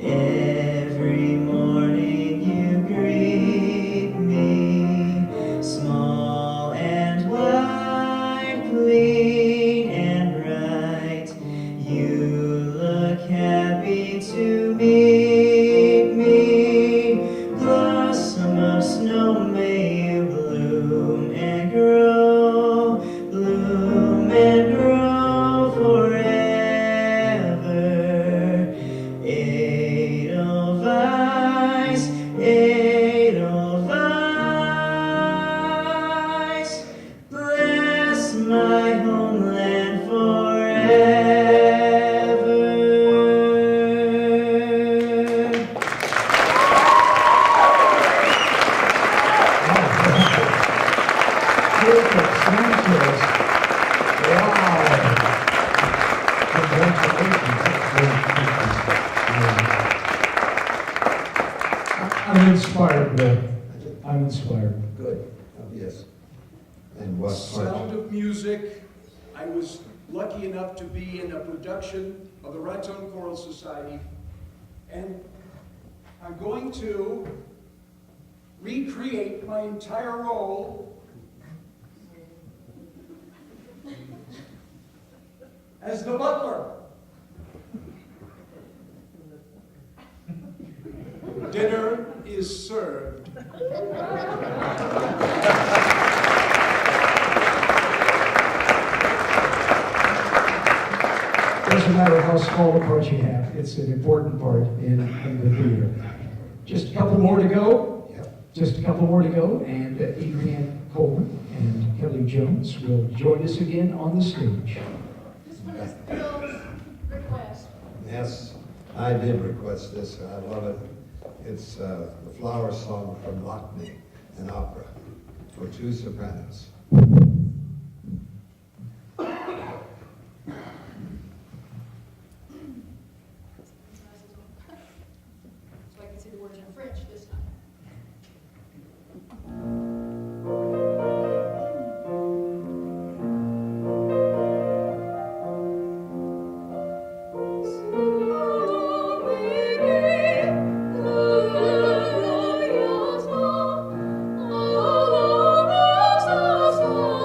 every morning you greet me, small and white, clean and bright, you look happy to meet me, blossom of snow, may you bloom and grow, bloom and grow forever. Edelweiss, Edelweiss, bless my homeland forever. Jacob Sanchez. Wow. Congratulations. I'm inspired, Bill. I'm inspired. Good. Yes. And what part? Sound of Music. I was lucky enough to be in a production of the Raton Choral Society, and I'm going to recreate my entire role as the butler. Dinner is served. Doesn't matter how small a part you have, it's an important part in the theater. Just a couple more to go. Just a couple more to go, and Adrienne Coleman and Kelly Jones will join us again on the stage. This one is Bill's request. Yes, I did request this. I love it. It's the Flower Song from Lockney, an opera for two sopranos. So I can see the words in French this time. Oh,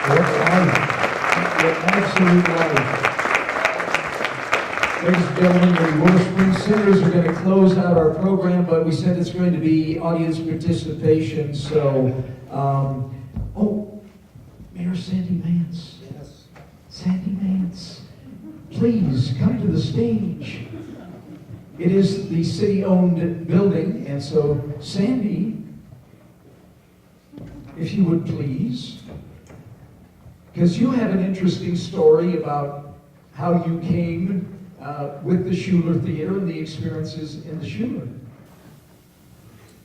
What absolute life. Ladies and gentlemen, the Willow Springs Singers are going to close out our program, but we said it's going to be audience participation, so, Mayor Sandy Mance. Yes. Sandy Mance, please come to the stage. It is the city-owned building, and so Sandy, if you would please, because you have an interesting story about how you came with the Shuler Theater and the experiences in the Shuler.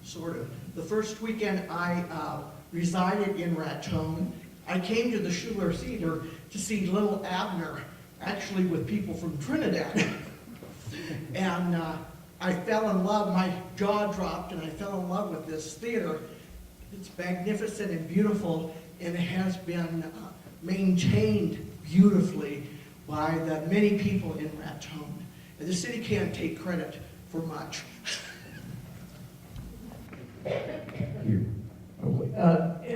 Sort of. The first weekend I resided in Raton, I came to the Shuler Theater to see Little Abner, actually with people from Trinidad. And I fell in love, my jaw dropped, and I fell in love with this theater. It's magnificent and beautiful, and it has been maintained beautifully by the many people in Raton. And the city can't take credit for much.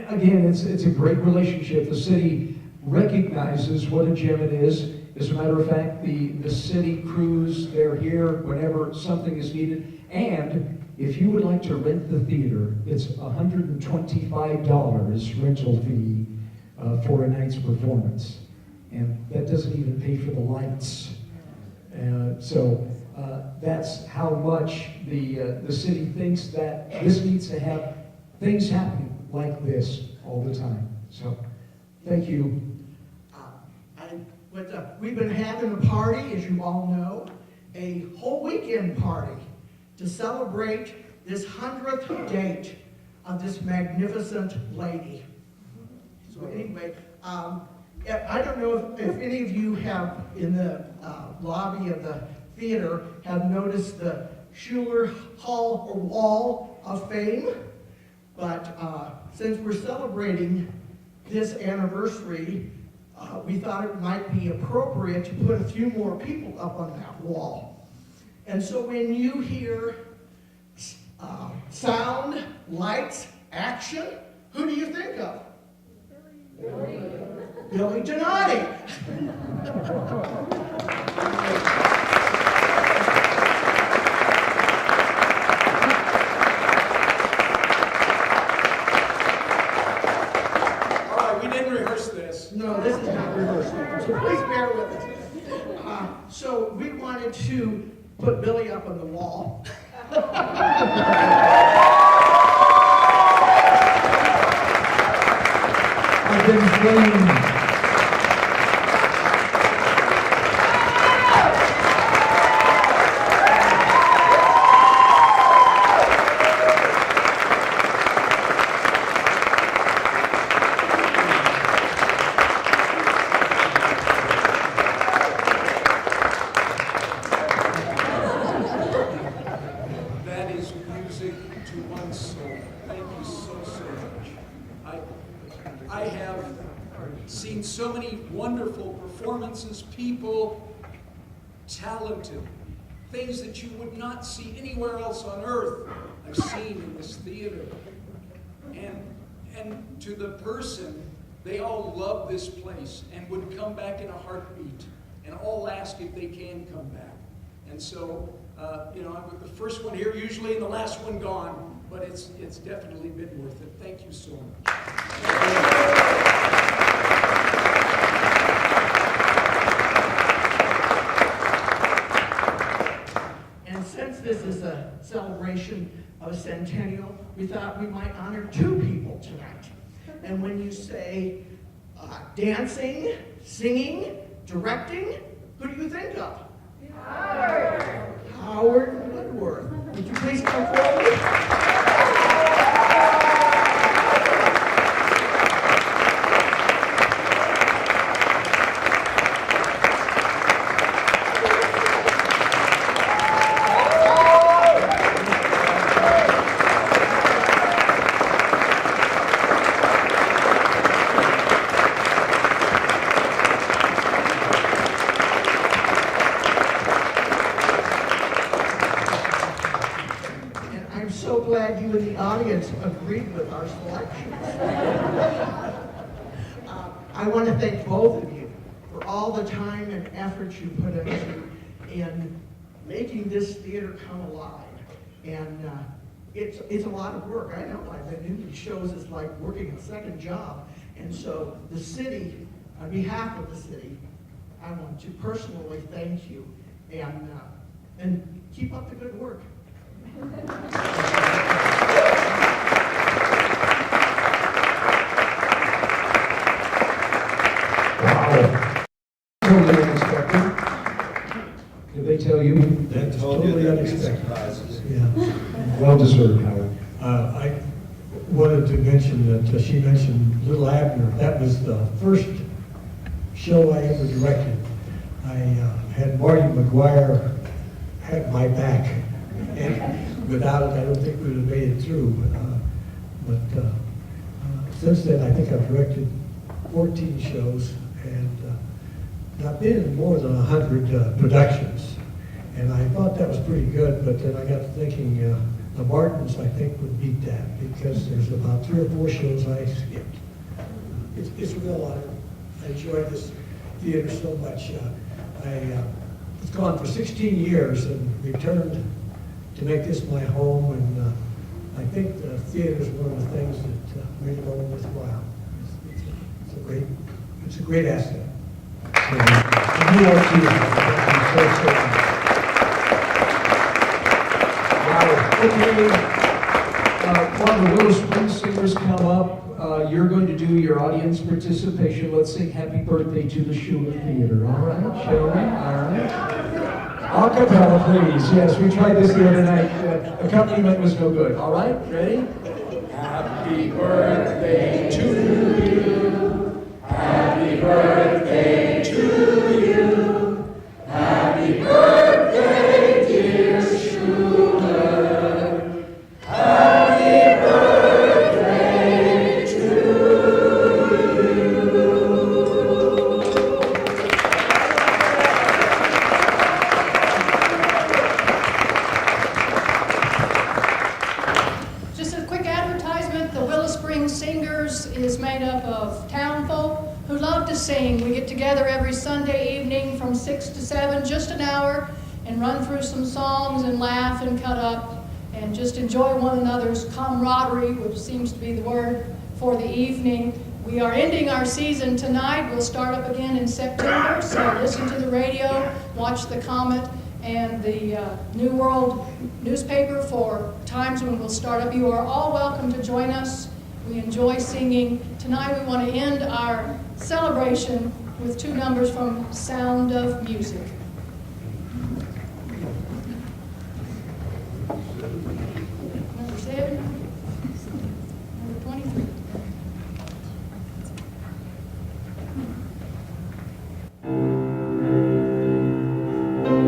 Again, it's a great relationship. The city recognizes what a gem it is. As a matter of fact, the city crews, they're here whenever something is needed. And if you would like to rent the theater, it's $125 rental fee for a night's performance. And that doesn't even pay for the lights. So that's how much the city thinks that this needs to have things happening like this all the time. So thank you. We've been having a party, as you all know, a whole weekend party to celebrate this 100th date of this magnificent lady. So anyway, I don't know if any of you have, in the lobby of the theater, have noticed the Shuler Hall or Wall of Fame, but since we're celebrating this anniversary, we thought it might be appropriate to put a few more people up on that wall. And so when you hear sound, lights, action, who do you think of? Billy Donati. All right, we didn't rehearse this. No, this is not rehearsed. So please bear with us. So we wanted to put Billy up on the wall. I've been framed. That is music to one's soul. Thank you so much. I have seen so many wonderful performances, people, talented, things that you would not see anywhere else on earth, I've seen in this theater. And to the person, they all love this place and would come back in a heartbeat and all ask if they can come back. And so, I'm the first one here usually and the last one gone, but it's definitely been worth it. Thank you so much. And since this is a celebration of a centennial, we thought we might honor two people tonight. And when you say dancing, singing, directing, who do you think of? Howard Woodworth. Would you please come forward? So glad you in the audience agreed with our selections. I want to thank both of you for all the time and effort you put into in making this theater come alive. And it's a lot of work. I know I've been in these shows, it's like working a second job. And so the city, on behalf of the city, I want to personally thank you and keep up the good work. Wow. Totally unexpected. Did they tell you? That's Totally unexpected. Yeah. Well deserved, Howard. I wanted to mention that she mentioned Little Abner. That was the first show I ever directed. I had Marty McGuire had my back, and without it, I don't think we would have made it through. But since then, I think I've directed 14 shows, and I've been in more than 100 productions. And I thought that was pretty good, but then I got to thinking, the Martins, I think, would beat that, because there's about 3 or 4 shows I skipped. It's a real honor. I enjoy this theater so much. I was gone for 16 years and returned to make this my home, and I think the theater is one of the things that made it all worthwhile. It's a great asset. So, and you are too. Thank you so much. Okay, while the Willow Springs Singers come up, you're going to do your audience participation. Let's sing Happy Birthday to the Shuler Theater, all right? Shall we? All right. A cappella, please. Yes, we tried this the other night. Accompaniment was no good. All right, ready? Happy birthday to you. Happy birthday to you. Happy birthday, dear Shuler. Happy birthday to you. Just a quick advertisement, the Willow Springs Singers is made up of town folk who love to sing. We get together every Sunday evening from 6 to 7, just an hour, and run through some songs and laugh and cut up and just enjoy one another's camaraderie, which seems to be the word for the evening. We are ending our season tonight. We'll start up again in September, so listen to the radio, watch the Comet and the New World newspaper for times when we'll start up. You are all welcome to join us. We enjoy singing. Tonight we want to end our celebration with 2 numbers from Sound of Music. Number 7, number 23. Thank you.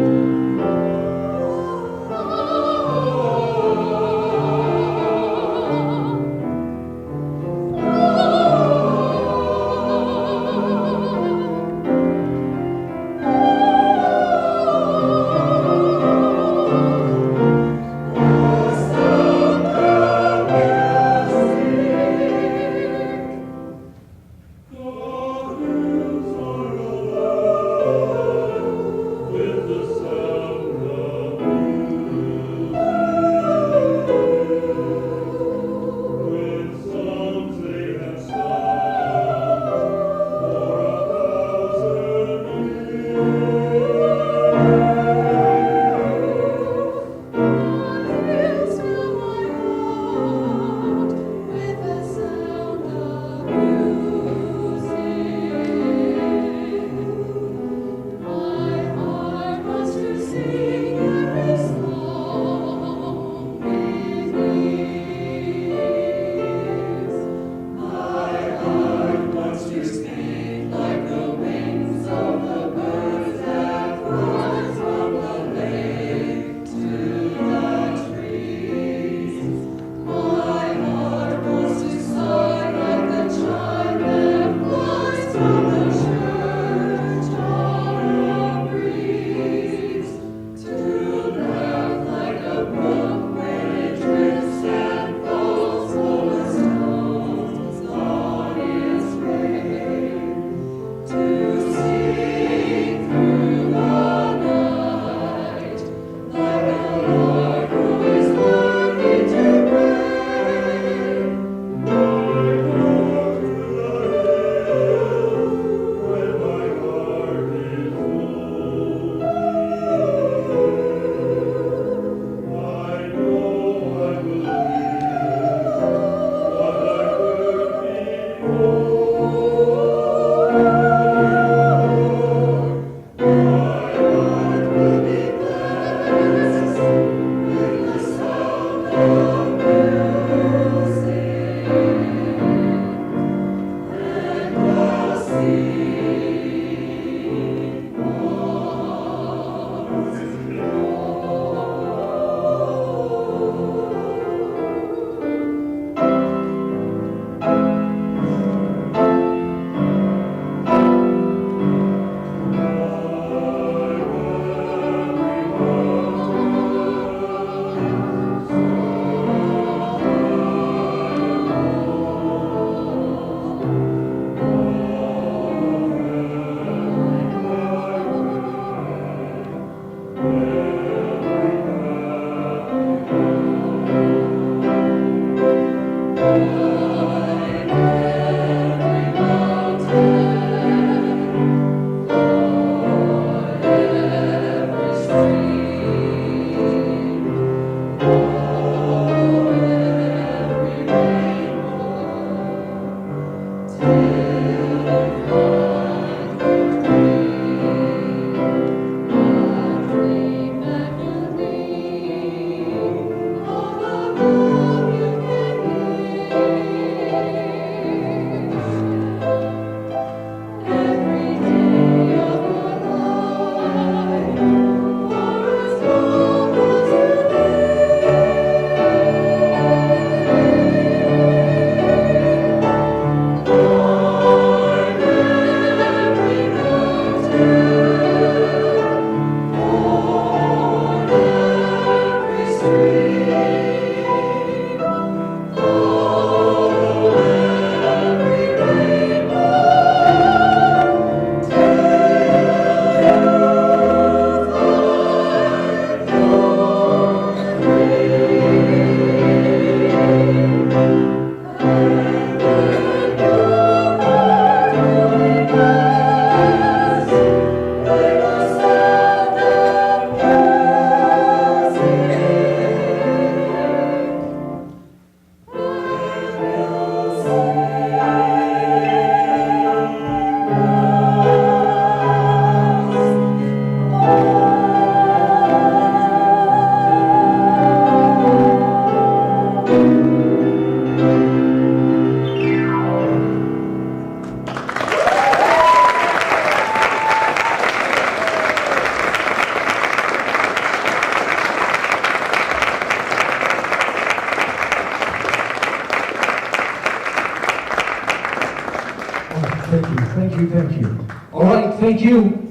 you, thank you. All right, thank you.